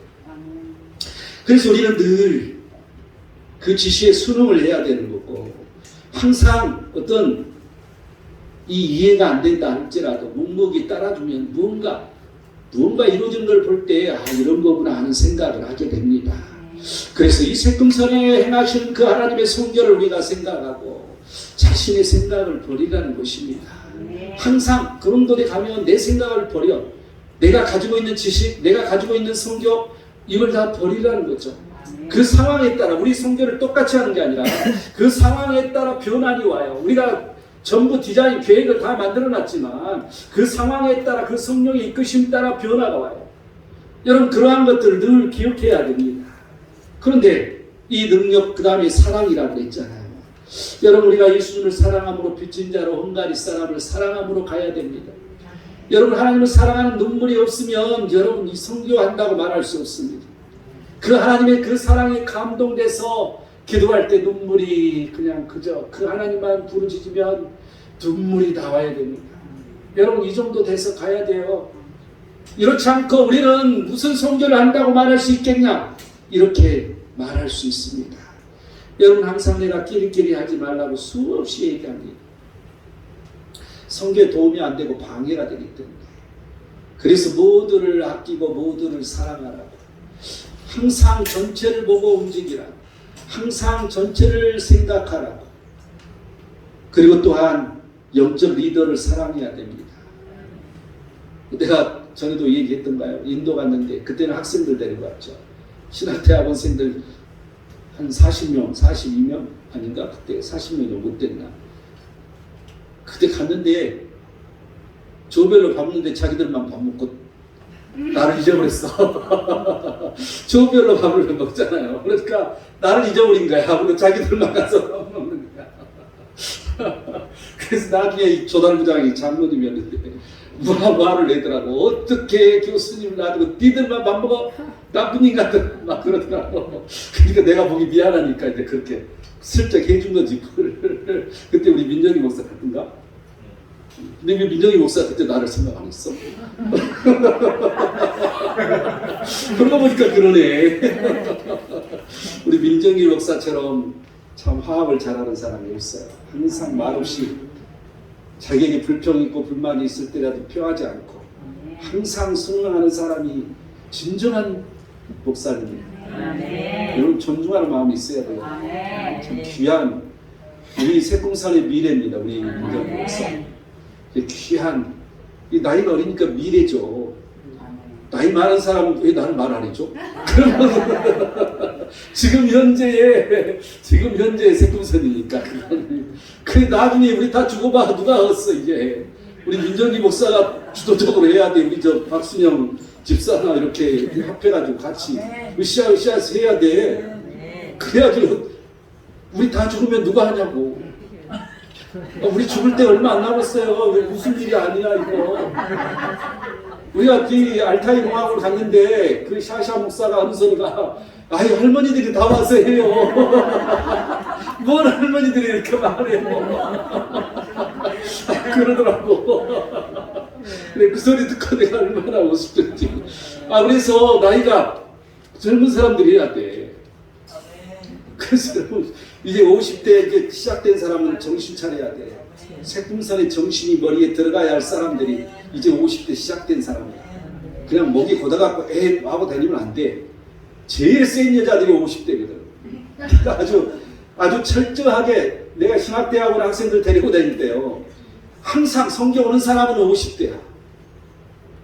그래서 우리는 늘 그 지시에 순응을 해야 되는 거고 항상 어떤 이 이해가 안 된다 할지라도 묵묵히 따라주면 무언가 이루어진 걸 볼 때 이런 거구나 하는 생각을 하게 됩니다. 그래서 이 색금선에 행하신 그 하나님의 성결을 우리가 생각하고 자신의 생각을 버리라는 것입니다. 항상 그런 곳에 가면 내 생각을 버려. 내가 가지고 있는 지식, 내가 가지고 있는 성교 이걸 다 버리라는 거죠. 그 상황에 따라 우리 성교를 똑같이 하는 게 아니라 그 상황에 따라 변환이 와요. 우리가 전부 디자인 계획을 다 만들어 놨지만 그 상황에 따라 그 성령의 이끄심 따라 변화가 와요. 여러분 그러한 것들을 늘 기억해야 됩니다. 그런데 이 능력 그 다음에 사랑이라고 했잖아요. 여러분 우리가 예수님을 사랑함으로 빚진 자로 헝가리 사람을 사랑함으로 가야 됩니다. 여러분 하나님을 사랑하는 눈물이 없으면 여러분 이 성교한다고 말할 수 없습니다. 그 하나님의 그 사랑에 감동돼서 기도할 때 눈물이 그냥 그저 그 하나님만 부르짖으면 눈물이 나와야 됩니다. 여러분 이 정도 돼서 가야 돼요. 이렇지 않고 우리는 무슨 성교를 한다고 말할 수 있겠냐? 이렇게 말할 수 있습니다. 여러분 항상 내가 끼리끼리 하지 말라고 수없이 얘기합니다. 성교에 도움이 안 되고 방해가 되기 때문에. 그래서 모두를 아끼고 모두를 사랑하라고. 항상 전체를 보고 움직이라고. 항상 전체를 생각하라고. 그리고 또한 영적 리더를 사랑해야 됩니다. 내가 전에도 얘기했던가요? 인도 갔는데 그때는 학생들 데리고 왔죠. 신학대학원생들 한 40명, 42명 아닌가? 그때 40명이 못 됐나? 그때 갔는데 조별로 밥 먹는데 자기들만 밥 먹고 나를 잊어버렸어. 조별로 밥을 먹잖아요. 그러니까 나를 잊어버린 거야. 그리고 자기들만 가서 밥 먹는 거야. 그래서 나중에 이 조달부장이 장로님이었는데 화를 내더라고. 어떻게 교수님을 놔두고 니들만 밥 먹어? 나쁜 인간들 막 그러더라고. 그러니까 내가 보기 미안하니까 이제 그렇게 슬쩍 해준 거지. 그때 우리 민정이 목사 같은가? 근데 왜 민정이 목사 그때 나를 생각 안 했어? 그러고 보니까 그러네. 우리 민정이 목사처럼 참 화합을 잘하는 사람이 없어요. 항상 말없이 자기에게 불평이 있고 불만이 있을 때라도 표하지 않고 항상 순응하는 사람이 진정한 목사님이에요. 여러분 존중하는 마음이 있어야 돼요. 참 귀한 우리 새꿈산의 미래입니다. 우리 민정이 목사. 귀한 이 나이가 어리니까 미래죠. 나이 많은 사람은 왜 나를 말 안 해줘? 지금 현재의 새꿈선이니까 그 나중에 우리 다 죽어봐 누가 얻었어 이제. 우리 민정기 목사가 주도적으로 해야 돼. 우리 저 박순영 집사나 이렇게 합해가지고 같이 으쌰으쌰 해야 돼. 그래야지 우리 다 죽으면 누가 하냐고. 우리 죽을 때 얼마 안 남았어요. 왜 무슨 일이 아니야 이거. 우리가 그 알타이 공항을 갔는데 그 샤샤 목사가 하는 소리가 아유 할머니들이 다 와서 해요. 뭘 할머니들이 이렇게 말해요. 그러더라고. 근데 그 소리 듣고 내가 얼마나 웃었던지. 그래서 나이가 젊은 사람들이 해야 돼. 그래서 이제 50대 이제 시작된 사람은 정신 차려야 돼. 새꿈산의 정신이 머리에 들어가야 할 사람들이 이제 50대 시작된 사람이야. 그냥 목이 고다갖고 하고 다니면 안 돼. 제일 센 여자들이 50대거든. 아주 철저하게 내가 신학대학원 학생들 데리고 다닐 때요. 항상 성경 오는 사람은 50대야.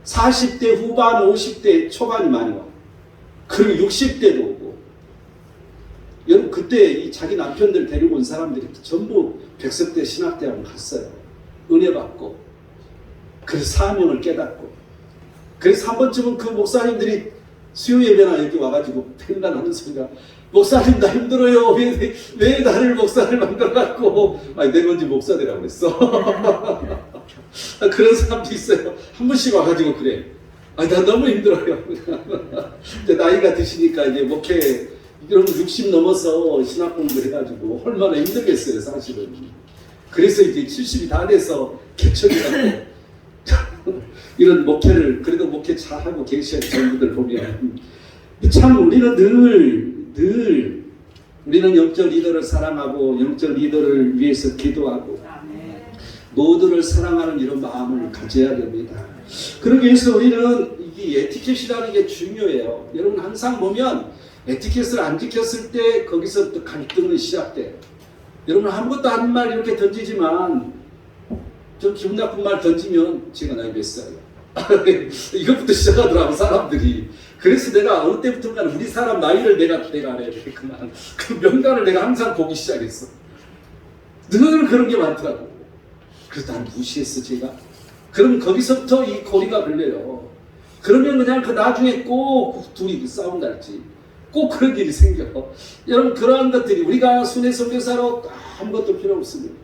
40대 후반, 50대 초반이 많이 와. 그리고 60대도 오고. 여러분 그때 이 자기 남편들 데리고 온 사람들이 전부 백석대 신학대학원 갔어요. 은혜 받고. 그래서 사명을 깨닫고. 그래서 한 번쯤은 그 목사님들이 수요 예배나 여기 와가지고 팽단하는 소리가 목사님 나 힘들어요. 왜 나를 목사를 만들어갖고 내 건지 목사되라고 그랬어. 그런 사람도 있어요. 한 번씩 와가지고 그래. 나 너무 힘들어요. 이제 나이가 드시니까 이제 목회 여러분 60 넘어서 신학 공부 해가지고 얼마나 힘들겠어요 사실은. 그래서 이제 70이 다 돼서 개척이라고 이런 목회를 그래도 목회 잘하고 계시는 전부들 보면 참 우리는 늘 우리는 영적 리더를 사랑하고 영적 리더를 위해서 기도하고 모두를 사랑하는 이런 마음을 가져야 됩니다. 그러기 위해서 우리는 이 에티켓이라는 게 중요해요. 여러분 항상 보면 에티켓을 안 지켰을 때 거기서부터 갈등은 시작돼요. 여러분 아무것도 한 말 이렇게 던지지만 좀 기분 나쁜 말 던지면 제가 나이 몇 살이야? 이것부터 시작하더라고 사람들이. 그래서 내가 어느 때부터인가 우리 사람 나이를 내가 알아야 되겠구나. 그 명단을 내가 항상 보기 시작했어. 늘 그런 게 많더라고. 그래서 난 무시했어 제가. 그럼 거기서부터 이 고리가 걸려요. 그러면 그냥 그 나중에 꼭 둘이 싸운달지. 꼭 그런 일이 생겨. 여러분 그러한 것들이 우리가 순회 선교사로 아무것도 필요 없습니다.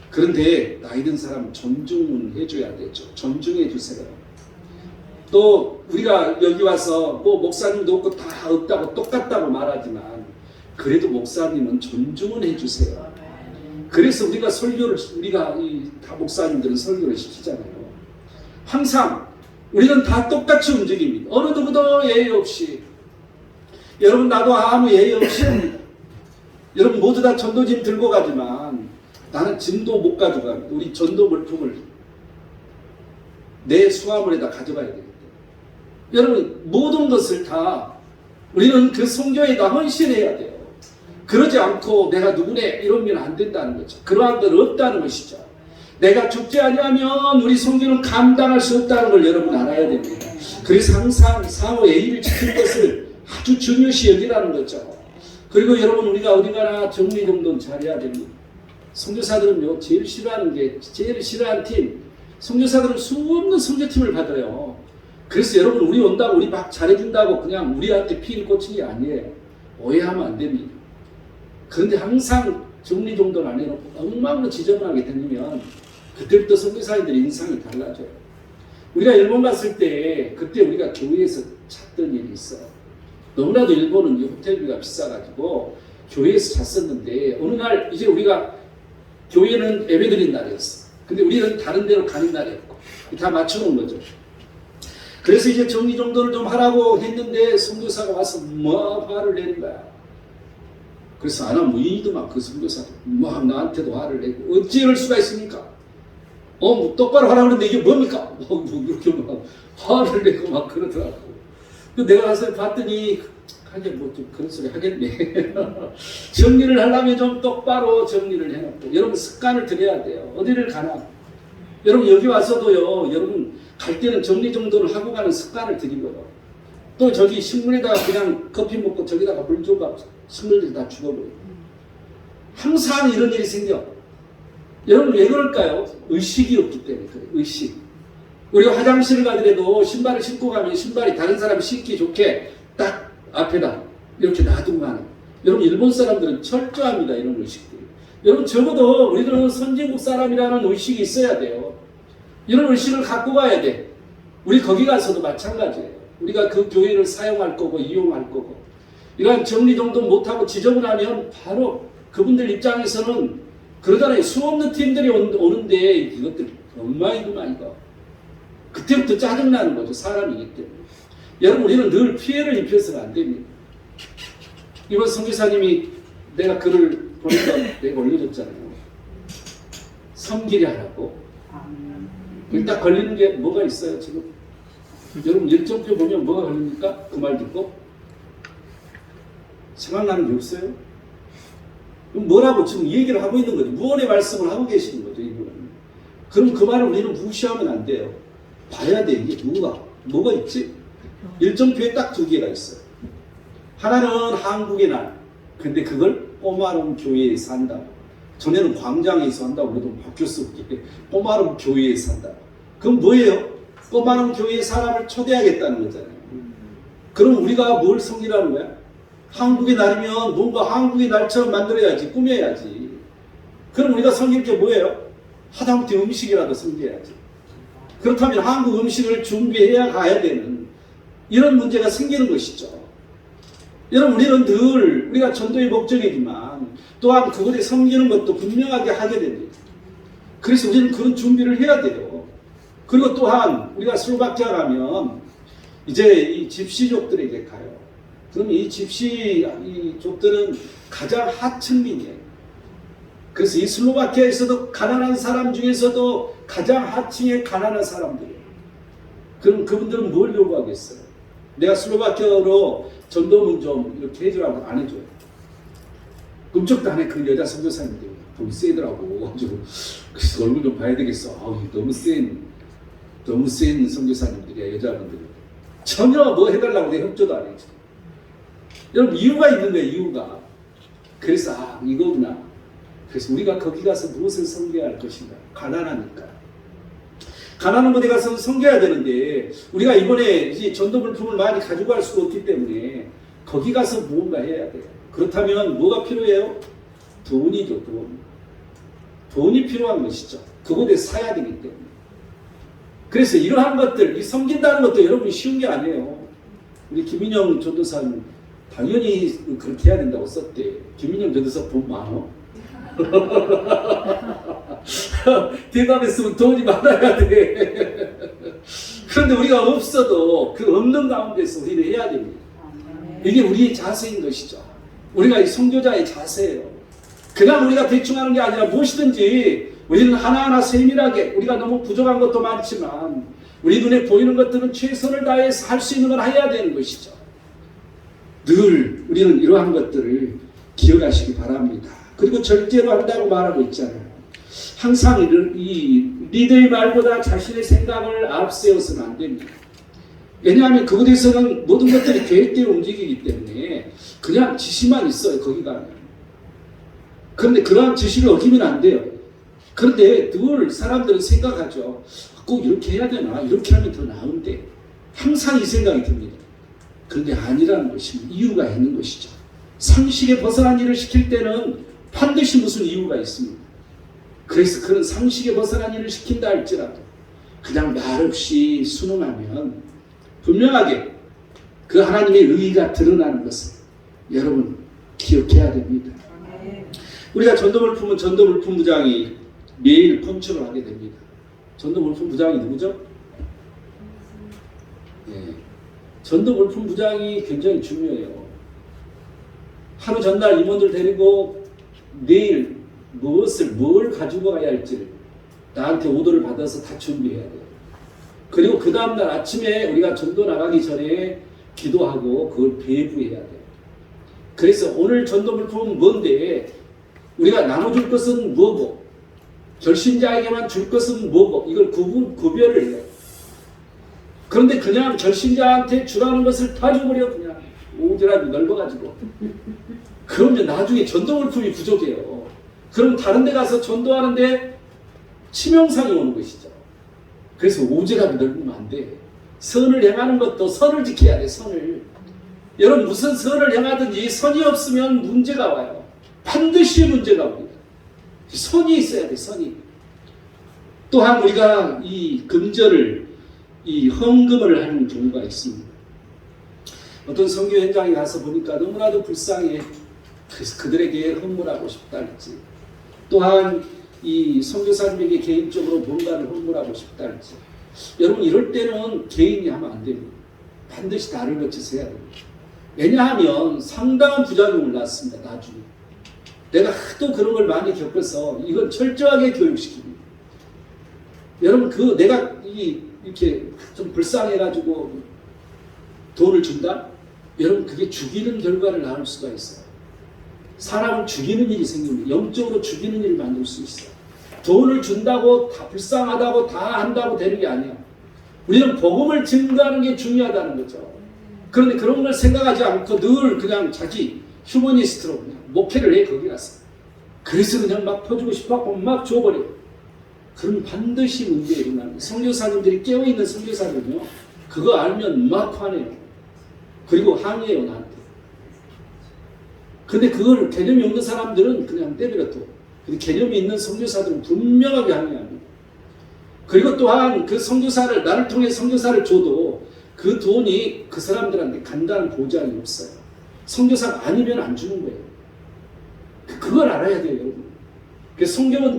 그런데 나이 든 사람 존중은 해줘야 되죠. 존중해 주세요. 또 우리가 여기 와서 뭐 목사님도 없고 다 없다고 똑같다고 말하지만 그래도 목사님은 존중은 해주세요. 그래서 우리가 설교를 우리가 다 목사님들은 설교를 시키잖아요. 항상 우리는 다 똑같이 움직입니다. 어느 누구도 예의 없이. 여러분 나도 아무 예의 없이 합니다. 여러분 모두 다 전도짐 들고 가지만 나는 짐도 못 가져갑니다. 우리 전도 물품을 내 수화물에다 가져가야 되기 때문에. 여러분 모든 것을 다 우리는 그 성교에다 헌신해야 돼요. 그러지 않고 내가 누구네 이러면 안 된다는 거죠. 그러한 건 없다는 것이죠. 내가 죽지 아니하면 우리 성도는 감당할 수 없다는 걸 여러분 알아야 됩니다. 그래서 항상 사후 예의를 지키는 것을 아주 중요시 여기라는 거죠. 그리고 여러분 우리가 어디 가나 정리정돈 잘해야 됩니다. 선교사들은요 제일 싫어하는 팀, 선교사들은 수없는 선교팀을 받아요. 그래서 여러분 우리 온다고 우리 막 잘해준다고 그냥 우리한테 피를 꽂힌 게 아니에요. 오해하면 안 됩니다. 그런데 항상 정리정돈 안 해놓고 엉망으로 지저분하게 다니면 그때부터 선교사님들의 인상이 달라져요. 우리가 일본 갔을 때 그때 우리가 교회에서 찾던 일이 있어요. 너무나도 일본은 호텔비가 비싸가지고 교회에서 잤었는데 어느 날 이제 우리가 교회는 예배드린 날이었어. 근데 우리는 다른 데로 가는 날이었고 다 맞춰놓은 거죠. 그래서 이제 정리정돈을 좀 하라고 했는데 선교사가 와서 뭐 화를 내는 거야. 그래서 아나 무인이더만 그 선교사가 막 나한테도 화를 내고 어찌 이럴 수가 있습니까? 뭐 똑바로 하라고 그러는데 이게 뭡니까? 뭐 이렇게 막 화를 내고 막 그러더라고. 내가 가서 봤더니 하긴 뭐 좀 그런 소리 하겠네. 정리를 하려면 좀 똑바로 정리를 해놓고 여러분 습관을 들여야 돼요. 어디를 가나 여러분 여기 와서도요 여러분 갈 때는 정리정돈을 하고 가는 습관을 들이고요. 또 저기 식물에다가 그냥 커피 먹고 저기다가 물 줘봐 식물들이 다 죽어버려요. 항상 이런 일이 생겨. 여러분 왜 그럴까요? 의식이 없기 때문에 그래요. 의식. 우리가 화장실을 가더라도 신발을 신고 가면 신발이 다른 사람이 신기 좋게 딱 앞에다 이렇게 놔두고 가는. 여러분 일본 사람들은 철저합니다. 이런 의식들이. 여러분 적어도 우리들은 선진국 사람이라는 의식이 있어야 돼요. 이런 의식을 갖고 가야 돼. 우리 거기 가서도 마찬가지예요. 우리가 그 교회를 사용할 거고 이용할 거고 이런 정리정돈 못하고 지저분하면 바로 그분들 입장에서는 그러잖아요. 수없는 팀들이 오는데 이것들 엉망이구만 이거. 그때부터 짜증나는 거죠. 사람이기 때문에. 여러분 우리는 늘 피해를 입혀서는 안 됩니다. 이번 선교사님이 내가 글을 보니까 내가 올려줬잖아요. 섬기려 하라고. 일단 걸리는 게 뭐가 있어요 지금? 여러분 일정표 보면 뭐가 걸립니까? 그 말 듣고 생각나는 게 없어요? 그럼 뭐라고 지금 얘기를 하고 있는 거죠? 무언의 말씀을 하고 계시는 거죠 이분은. 그럼 그 말을 우리는 무시하면 안 돼요. 봐야 돼. 이게 뭐가 있지? 일정표에 딱 두 개가 있어요. 하나는 한국의 날. 근데 그걸 꼬마름 교회에서 한다. 전에는 광장에서 한다고 그래도 바뀌었어. 꼬마름 교회에서 한다. 그럼 뭐예요? 꼬마름 교회에 사람을 초대하겠다는 거잖아요. 그럼 우리가 뭘 섬기라는 거야? 한국의 날이면 뭔가 한국의 날처럼 만들어야지. 꾸며야지. 그럼 우리가 섬길 게 뭐예요? 하다못해 음식이라도 섬겨야지. 그렇다면 한국 음식을 준비해야 가야 되는 이런 문제가 생기는 것이죠. 여러분 우리는 늘 우리가 전도의 목적이지만 또한 그것에 섬기는 것도 분명하게 하게 됩니다. 그래서 우리는 그런 준비를 해야 돼요. 그리고 또한 우리가 슬로바키아 가면 이제 이 집시족들에게 가요. 그럼 이 집시족들은 가장 하층민이에요. 그래서 이 슬로바키아에서도 가난한 사람 중에서도 가장 하층의 가난한 사람들이에요. 그럼 그분들은 뭘 요구하겠어요? 내가 슬로바키아로 전도문 좀 이렇게 해주라고 안 해줘요. 꿈쩍도 안 해. 그 여자 선교사님들 돈이 세더라고. 그래서 얼굴 좀 봐야 되겠어. 너무 센 선교사님들이야. 여자분들이 전혀 뭐 해달라고 내가 협조도 안 해줘. 여러분 이유가 있는 거예요. 이유가. 그래서 이거구나. 그래서 우리가 거기 가서 무엇을 섬겨야 할 것인가? 가난하니까. 가난한 곳에 가서 섬겨야 되는데 우리가 이번에 이제 전도 물품을 많이 가지고 갈 수가 없기 때문에 거기 가서 무언가 해야 돼요. 그렇다면 뭐가 필요해요? 돈이죠. 돈이 필요한 것이죠. 그곳에 사야 되기 때문에. 그래서 이러한 것들, 이 섬긴다는 것도 여러분이 쉬운 게 아니에요. 우리 김인영 전도사님 당연히 그렇게 해야 된다고 썼대. 김인영 전도사 돈 많어? 대답했으면 돈이 많아야 돼. 그런데 우리가 없어도 그 없는 가운데서 우리는 해야 됩니다. 이게 우리의 자세인 것이죠. 우리가 이 선교자의 자세예요. 그냥 우리가 대충 하는 게 아니라 무엇이든지 우리는 하나하나 세밀하게, 우리가 너무 부족한 것도 많지만 우리 눈에 보이는 것들은 최선을 다해서 할 수 있는 걸 해야 되는 것이죠. 늘 우리는 이러한 것들을 기억하시기 바랍니다. 그리고 절대로 한다고 말하고 있잖아요. 항상 이 리더의 말보다 자신의 생각을 앞세워서는 안 됩니다. 왜냐하면 그곳에서는 모든 것들이 계획대로 움직이기 때문에 그냥 지시만 있어요. 거기 가면. 그런데 그러한 지시를 어기면 안 돼요. 그런데 늘 사람들은 생각하죠. 꼭 이렇게 해야 되나? 이렇게 하면 더 나은데. 항상 이 생각이 듭니다. 그런데 아니라는 것입니다. 이유가 있는 것이죠. 상식에 벗어난 일을 시킬 때는 반드시 무슨 이유가 있습니다. 그래서 그런 상식에 벗어난 일을 시킨다 할지라도 그냥 말없이 순응하면 분명하게 그 하나님의 의의가 드러나는 것을 여러분 기억해야 됩니다. 우리가 전도물품은 전도물품부장이 매일 컨트롤 하게 됩니다. 전도물품부장이 누구죠? 전도물품부장이 굉장히 중요해요. 하루 전날 임원들 데리고 내일 뭘 가지고 가야 할지를 나한테 오더를 받아서 다 준비해야 돼요. 그리고 그 다음날 아침에 우리가 전도 나가기 전에 기도하고 그걸 배부해야 돼요. 그래서 오늘 전도물품은 뭔데 우리가 나눠줄 것은 뭐고 결신자에게만 줄 것은 뭐고 이걸 구별을 해요. 그런데 그냥 결신자한테 주라는 것을 다 줘버려 그냥 오지랖이 넓어가지고 그러면 나중에 전도물품이 부족해요. 그럼 다른 데 가서 전도하는데 치명상이 오는 것이죠. 그래서 오지랖이 넓으면 안 돼. 선을 행하는 것도 선을 지켜야 돼. 선을. 여러분 무슨 선을 행하든지 선이 없으면 문제가 와요. 반드시 문제가 옵니다. 선이 있어야 돼. 선이. 또한 우리가 이 금절을 이 헌금을 하는 경우가 있습니다. 어떤 선교 현장에 가서 보니까 너무나도 불쌍해. 그래서 그들에게 헌물하고 싶다 할지 또한 이 선교사님에게 개인적으로 뭔가를 헌물하고 싶다 할지 여러분 이럴 때는 개인이 하면 안 됩니다. 반드시 나를 거쳐서 해야 됩니다. 왜냐하면 상당한 부작용을 낳습니다. 나중에 내가 하도 그런 걸 많이 겪어서 이건 철저하게 교육시킵니다. 여러분 내가 이렇게 좀 불쌍해가지고 돈을 준다? 여러분 그게 죽이는 결과를 낳을 수가 있어요. 사람을 죽이는 일이 생깁니다. 영적으로 죽이는 일을 만들 수 있어요. 돈을 준다고 다 불쌍하다고 다 한다고 되는 게 아니야. 우리는 복음을 증거하는 게 중요하다는 거죠. 그런데 그런 걸 생각하지 않고 늘 그냥 자기 휴머니스트로 그냥 목회를 해 거기 가서. 그래서 그냥 막 퍼주고 싶어하고 막 줘버려. 그럼 반드시 문제 일어납니다. 선교사님들이 깨어있는 선교사들은요. 그거 알면 막 화내요. 그리고 항의해요 나한테. 근데 그걸 개념이 없는 사람들은 그냥 때려둬. 근데 개념이 있는 선교사들은 분명하게 항의합니다. 그리고 또한 그 선교사를 나를 통해 선교사를 줘도 그 돈이 그 사람들한테 간다는 보장이 없어요. 선교사가 아니면 안 주는 거예요. 그걸 알아야 돼요, 여러분.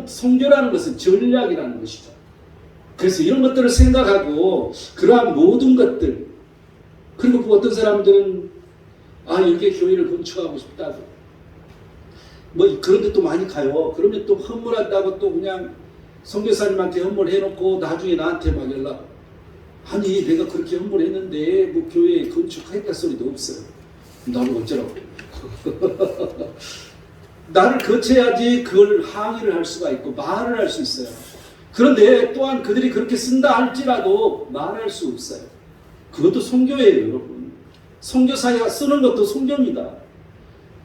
선교라는 것은 전략이라는 것이죠. 그래서 이런 것들을 생각하고 그러한 모든 것들 그리고 그 어떤 사람들은 여기에 교회를 건축하고 싶다고 뭐 그런 데 또 많이 가요. 그러면 또 헌물한다고 또 그냥 선교사님한테 헌물해놓고 나중에 나한테 막 연락 아니 내가 그렇게 헌물했는데 뭐 교회 건축하겠다 소리도 없어요. 나는 어쩌라고 나를 거쳐야지 그걸 항의를 할 수가 있고 말을 할 수 있어요. 그런데 또한 그들이 그렇게 쓴다 할지라도 말할 수 없어요. 그것도 선교예요, 여러분. 선교사가 쓰는 것도 선교입니다.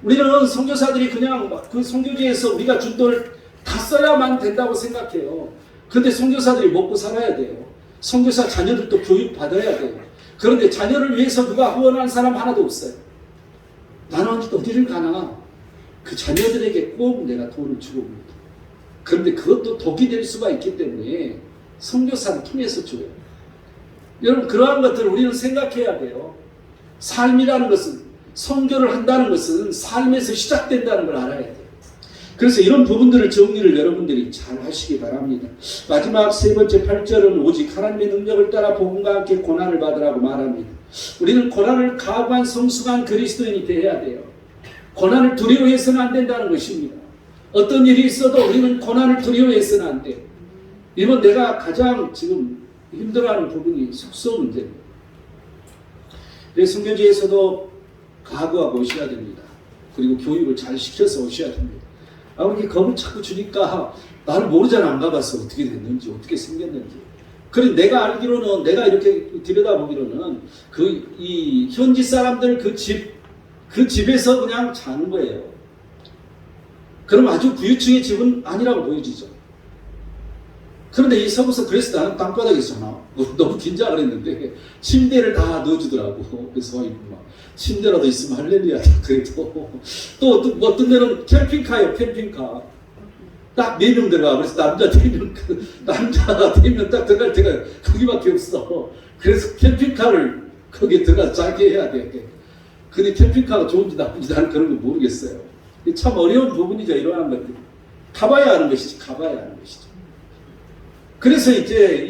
우리는 선교사들이 그냥 그 선교지에서 우리가 준 돈을 다 써야만 된다고 생각해요. 그런데 선교사들이 먹고 살아야 돼요. 선교사 자녀들도 교육 받아야 돼요. 그런데 자녀를 위해서 누가 후원하는 사람 하나도 없어요. 나는 어디를 가나 그 자녀들에게 꼭 내가 돈을 주고 옵니다. 그런데 그것도 독이 될 수가 있기 때문에 선교사를 통해서 줘요. 여러분 그러한 것들을 우리는 생각해야 돼요. 삶이라는 것은 선교를 한다는 것은 삶에서 시작된다는 걸 알아야 돼요. 그래서 이런 부분들을 정리를 여러분들이 잘 하시기 바랍니다. 마지막 세 번째 8절은 오직 하나님의 능력을 따라 복음과 함께 고난을 받으라고 말합니다. 우리는 고난을 각오한 성숙한 그리스도인이 되어야 돼요. 고난을 두려워해서는 안 된다는 것입니다. 어떤 일이 있어도 우리는 고난을 두려워해서는 안 돼요. 이번 내가 가장 지금 힘들어하는 부분이 숙소 문제입니다. 선교지에서도 각오하고 오셔야 됩니다. 그리고 교육을 잘 시켜서 오셔야 됩니다. 이렇게 겁을 자꾸 주니까 나를 모르잖아. 안 가봤어. 어떻게 됐는지, 어떻게 생겼는지. 그래 내가 알기로는, 내가 이렇게 들여다보기로는 이 현지 사람들 그 집에서 그냥 자는 거예요. 그럼 아주 부유층의 집은 아니라고 보여지죠. 그런데 이 서구서 그래서 나는 땅바닥에서 너무 긴장을 했는데 침대를 다 넣어주더라고. 그래서 막 침대라도 있으면 할렐루야. 그래도 또 어떤 데는 캠핑카예요. 캠핑카 딱 4명 들어가. 그래서 남자 4명 딱 들어갈 때가 거기밖에 없어. 그래서 캠핑카를 거기에 들어가서 자게 해야 돼. 근데 캠핑카가 좋은지 나쁜지 나는 그런 거 모르겠어요. 참 어려운 부분이죠. 이러한 것들 가봐야 하는 것이죠. 가봐야 하는 것이죠. 그래서 이제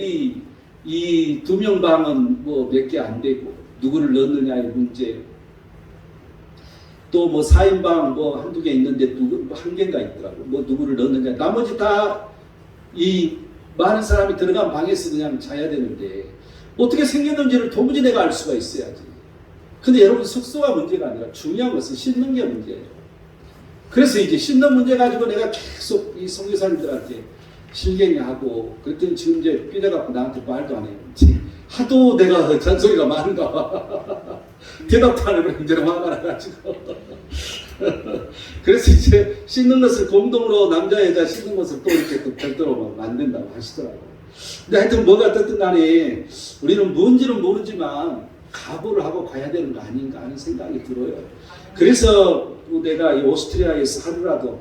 이 2명 방은 뭐 몇 개 안 되고 누구를 넣느냐의 문제, 또 뭐 4인방 뭐 한두 개 있는데 뭐 한 개인가 있더라고. 뭐 누구를 넣느냐. 나머지 다 이 많은 사람이 들어간 방에서 그냥 자야 되는데 어떻게 생겼는지를 도무지 내가 알 수가 있어야지. 근데 여러분 숙소가 문제가 아니라 중요한 것은 씻는 게 문제예요. 그래서 이제 씻는 문제 가지고 내가 계속 이 선교사님들한테 실갱이하고 그랬더니 지금 이제 삐져갖고 나한테 말도 안 해요. 하도 내가 잔소리가 많은가 봐. 대답도 안 해버리면 이제 화가 나가지고. 그래서 이제 씻는 것을 공동으로 남자 여자 씻는 것을 또 이렇게 또 별도로 만든다고 하시더라고요. 근데 하여튼 뭐가 됐든 간에 우리는 뭔지는 모르지만 각오를 하고 가야 되는 거 아닌가 하는 생각이 들어요. 그래서 내가 이 오스트리아에서 하루라도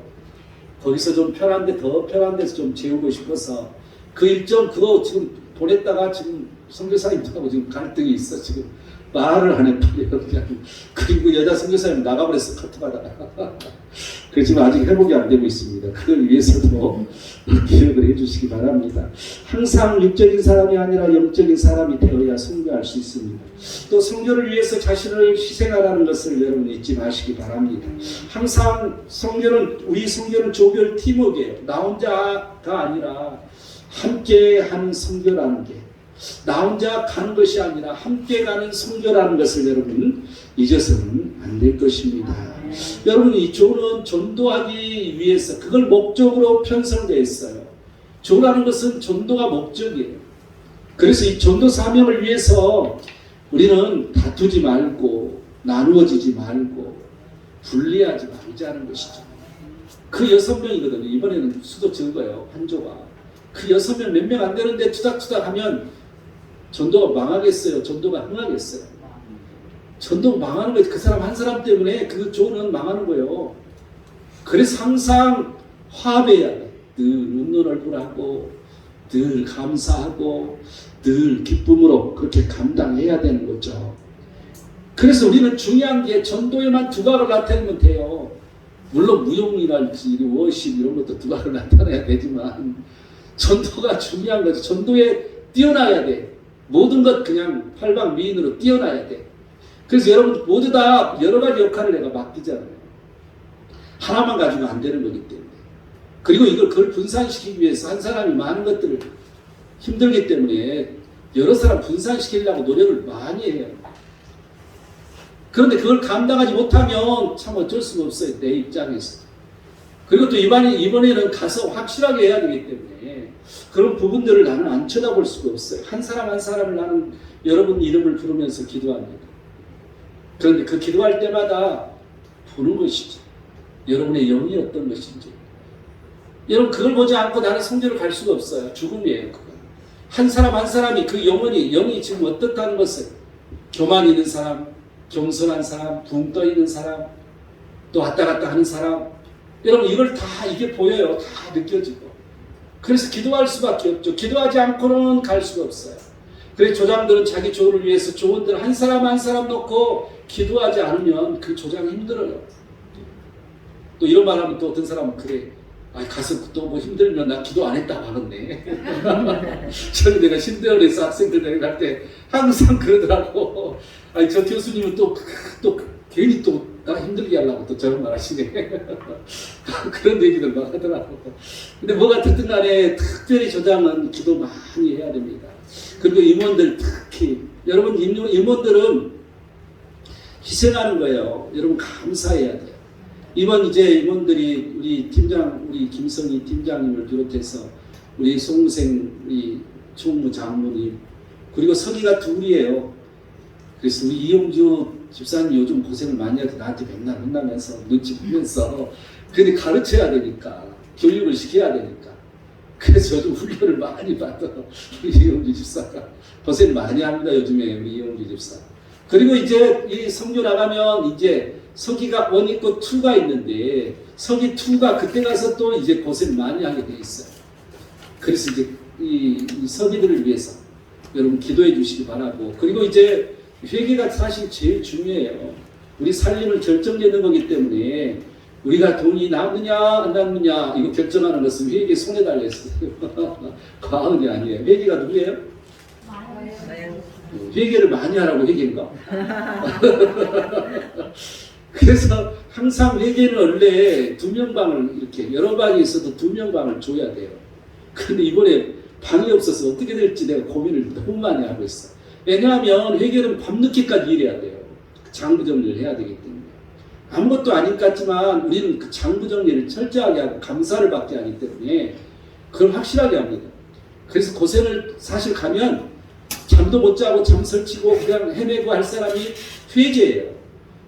거기서 좀 편한데 더 편한 데서 좀 재우고 싶어서 그 일정 그거 지금 보냈다가 지금 선교사님하고 지금 갈등이 있어. 지금 말을 안 해버려요. 그냥. 그리고 여자 선교사님 나가버렸어. 카톡하다가. 그렇지만 아직 회복이 안 되고 있습니다. 그걸 위해서도 기억을 해주시기 바랍니다. 항상 육적인 사람이 아니라 영적인 사람이 되어야 선교할 수 있습니다. 또 선교를 위해서 자신을 희생하라는 것을 여러분 잊지 마시기 바랍니다. 항상 우리 선교는 조별 팀워크예요. 나 혼자가 아니라 함께 하는 선교라는 게, 나 혼자 가는 것이 아니라 함께 가는 선교라는 것을 여러분 잊어서는 안 될 것입니다. 여러분 이 조는 전도하기 위해서 그걸 목적으로 편성되어 있어요. 조라는 것은 전도가 목적이에요. 그래서 이 전도 사명을 위해서 우리는 다투지 말고 나누어지지 말고 분리하지 말자는 것이죠. 그 6명이거든요. 이번에는 수도 적어요. 한 조가. 그 6명 몇 명 안 되는데 투닥투닥 하면 전도가 망하겠어요? 전도가 흥하겠어요? 전도가 망하는 거예요. 그 사람 한 사람 때문에 그 조는 망하는 거예요. 그래서 항상 화합해야 돼. 늘 웃는 얼굴하고 늘 감사하고 늘 기쁨으로 그렇게 감당해야 되는 거죠. 그래서 우리는 중요한 게 전도에만 두각을 나타내면 돼요. 물론 무용이랄지 워십 이런 것도 두각을 나타내야 되지만 전도가 중요한 거죠. 전도에 뛰어나야 돼. 모든 것 그냥 팔방미인으로 뛰어나야 돼. 그래서 여러분 모두 다 여러 가지 역할을 내가 맡기잖아요. 하나만 가지고 안 되는 거기 때문에. 그리고 그걸 분산시키기 위해서 한 사람이 많은 것들을 힘들기 때문에 여러 사람 분산시키려고 노력을 많이 해요. 그런데 그걸 감당하지 못하면 참 어쩔 수가 없어요. 내 입장에서. 그리고 또 이번에는 가서 확실하게 해야 되기 때문에 그런 부분들을 나는 안 쳐다볼 수가 없어요. 한 사람 한 사람을 나는 여러분 이름을 부르면서 기도합니다. 그런데 그 기도할 때마다 보는 것이죠. 여러분의 영이 어떤 것인지. 여러분 그걸 보지 않고 나는 성전을 갈 수가 없어요. 죽음이에요. 그건. 한 사람 한 사람이 그 영이 지금 어떻다는 것을, 교만 있는 사람, 겸손한 사람, 붕 떠 있는 사람, 또 왔다 갔다 하는 사람, 여러분 이걸 다 이게 보여요. 다 느껴지고. 그래서 기도할 수밖에 없죠. 기도하지 않고는 갈 수가 없어요. 그래서 조장들은 자기 조를 위해서 조원들 한 사람 한 사람 놓고 기도하지 않으면 그 조장이 힘들어요. 또 이런 말하면 또 어떤 사람은 그래. 가서 또 뭐 힘들면 나 기도 안 했다고 하겠네. 저는 내가 신대원에서 학생들 데려갈 때 항상 그러더라고. 저 교수님은 또 괜히 또 나 힘들게 하려고 또 저런 말 하시네. 그런 얘기들 막 하더라고. 근데 뭐가 됐든 간에 특별히 조장은 기도 많이 해야 됩니다. 그리고 임원들 특히, 여러분 임원들은 희생하는 거예요. 여러분 감사해야 돼요. 이번 이제 임원들이 우리 팀장, 우리 김성희 팀장님을 비롯해서 우리 송생 우리 총무 장모님 그리고 서기가 둘이에요. 그래서 우리 이용주 집사님 요즘 고생을 많이 해서 나한테 맨날 혼나면서 눈치 보면서 근데 가르쳐야 되니까 교육을 시켜야 되니까 그래서 요즘 훈련을 많이 받아 우리 이용주 집사가 고생 많이 합니다. 요즘에 우리 이용주 집사. 그리고 이제 이 성교 나가면 이제 서기가 1 있고 2가 있는데 서기 2가 그때 가서 또 이제 고생 많이 하게 돼 있어요. 그래서 이제 이 서기들을 위해서 여러분 기도해 주시기 바라고 그리고 이제 회개가 사실 제일 중요해요. 우리 살림을 결정되는 거기 때문에 우리가 돈이 남느냐 안 남느냐 이거 결정하는 것은 회개 손에 달렸어요. 과언이 아니에요. 회개가 누구예요? 회개를 많이 하라고 회개인가? 그래서 항상 회개는 원래 2명 방을 이렇게 여러 방이 있어도 2명 방을 줘야 돼요. 근데 이번에 방이 없어서 어떻게 될지 내가 고민을 너무 많이 하고 있어. 왜냐하면 회개는 밤늦게까지 일해야 돼요. 장부 정리를 해야 되기 때문에. 아무것도 아닌 것 같지만 우리는 그 장부 정리를 철저하게 하고 감사를 받게 하기 때문에 그걸 확실하게 합니다. 그래서 고생을 사실 가면 잠도 못 자고 잠 설치고 그냥 헤매고 할 사람이 회개예요.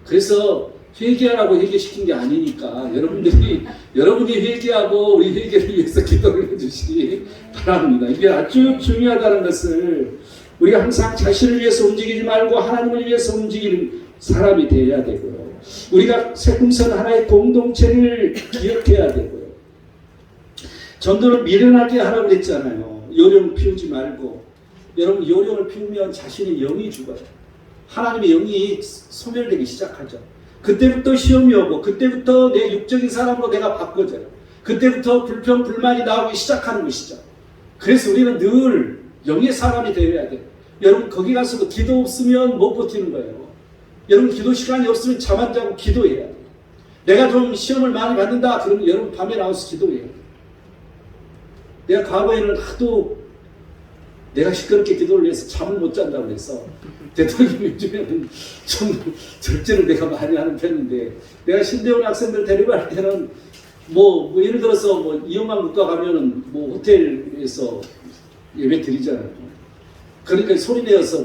그래서 회개하라고 회개시킨 게 아니니까 여러분이 회개하고 우리 회개를 위해서 기도를 해주시기 바랍니다. 이게 아주 중요하다는 것을 우리가 항상 자신을 위해서 움직이지 말고 하나님을 위해서 움직이는 사람이 되어야 되고요. 우리가 새kum선 하나의 공동체를 기억해야 되고요. 전도를 미련하게 하라고 그랬잖아요. 요령 피우지 말고. 여러분 요령을 피우면 자신의 영이 죽어요. 하나님의 영이 소멸되기 시작하죠. 그때부터 시험이 오고 그때부터 내 육적인 사람으로 내가 바꿔져요. 그때부터 불평 불만이 나오기 시작하는 것이죠. 그래서 우리는 늘 영의 사람이 되어야 돼요. 여러분 거기 가서도 기도 없으면 못 버티는 거예요. 여러분 기도 시간이 없으면 잠 안 자고 기도해야 돼요. 내가 좀 시험을 많이 받는다 그러면 여러분 밤에 나와서 기도해야 돼요. 내가 과거에는 하도 내가 시끄럽게 기도를 해서 잠을 못 잔다고 해서 대통령 요즘에는 좀 절제를 내가 많이 하는 편인데 내가 신대원 학생들 데리고 갈 때는 뭐 예를 들어서 뭐 위험한 국가 가면은 뭐 호텔에서 예배 드리잖아요. 그러니까 소리 내어서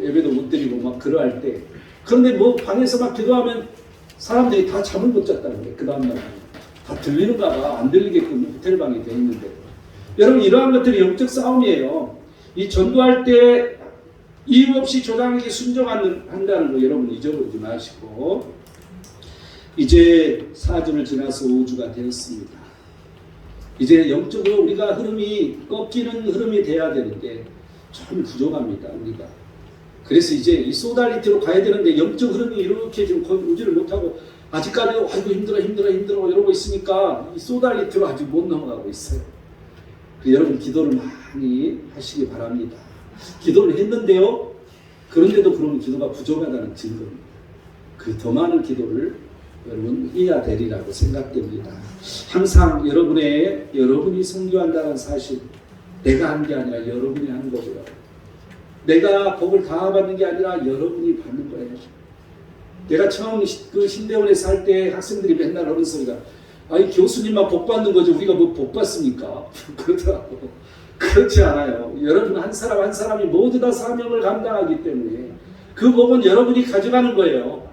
예배도 못 드리고 막 그러할 때 그런데 뭐 방에서 막 기도하면 사람들이 다 잠을 못 잤다는 거예요. 그 다음날 다 들리는가 봐. 안 들리게끔 호텔 방이 돼 있는데 여러분 이러한 것들이 영적 싸움이에요. 이 전도할 때 이유 없이 조장에게 순종한다는 거 여러분 잊어버리지 마시고 이제 4주를 지나서 5주가 되었습니다. 이제 영적으로 우리가 흐름이 꺾이는 흐름이 돼야 되는데 좀 부족합니다. 우리가. 그래서 이제 이 소달리티로 가야 되는데 영적 흐름이 이렇게 지금 거의 오지를 못하고 아직까지 아이고 힘들어 이러고 있으니까 이 소달리티로 아직 못 넘어가고 있어요. 여러분 기도를 많이 하시기 바랍니다. 기도를 했는데요. 그런데도 그러면 기도가 부족하다는 증거입니다. 그 더 많은 기도를 여러분 해야 되리라고 생각됩니다. 항상 여러분이 선교한다는 사실 내가 한 게 아니라 여러분이 하는 거고요. 내가 복을 다 받는 게 아니라 여러분이 받는 거예요. 내가 처음 그 신대원에 살 때 학생들이 맨날 하는 소리가 아니 교수님만 복 받는 거지 우리가 뭐 복 받습니까? 그러더라고. 그렇지 않아요. 여러분 한 사람 한 사람이 모두 다 사명을 감당하기 때문에 그 복은 여러분이 가져가는 거예요.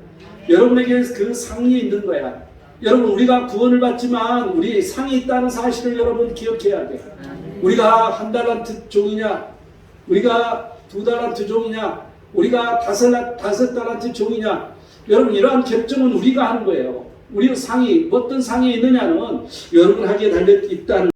여러분에게 그 상이 있는 거야. 여러분 우리가 구원을 받지만 우리 상이 있다는 사실을 여러분 기억해야 돼. 우리가 1달란트 종이냐 우리가 2달란트 종이냐 우리가 5달란트 종이냐 여러분 이러한 결정은 우리가 하는 거예요. 우리의 상이 어떤 상이 있느냐는 여러분에게 달려 있다는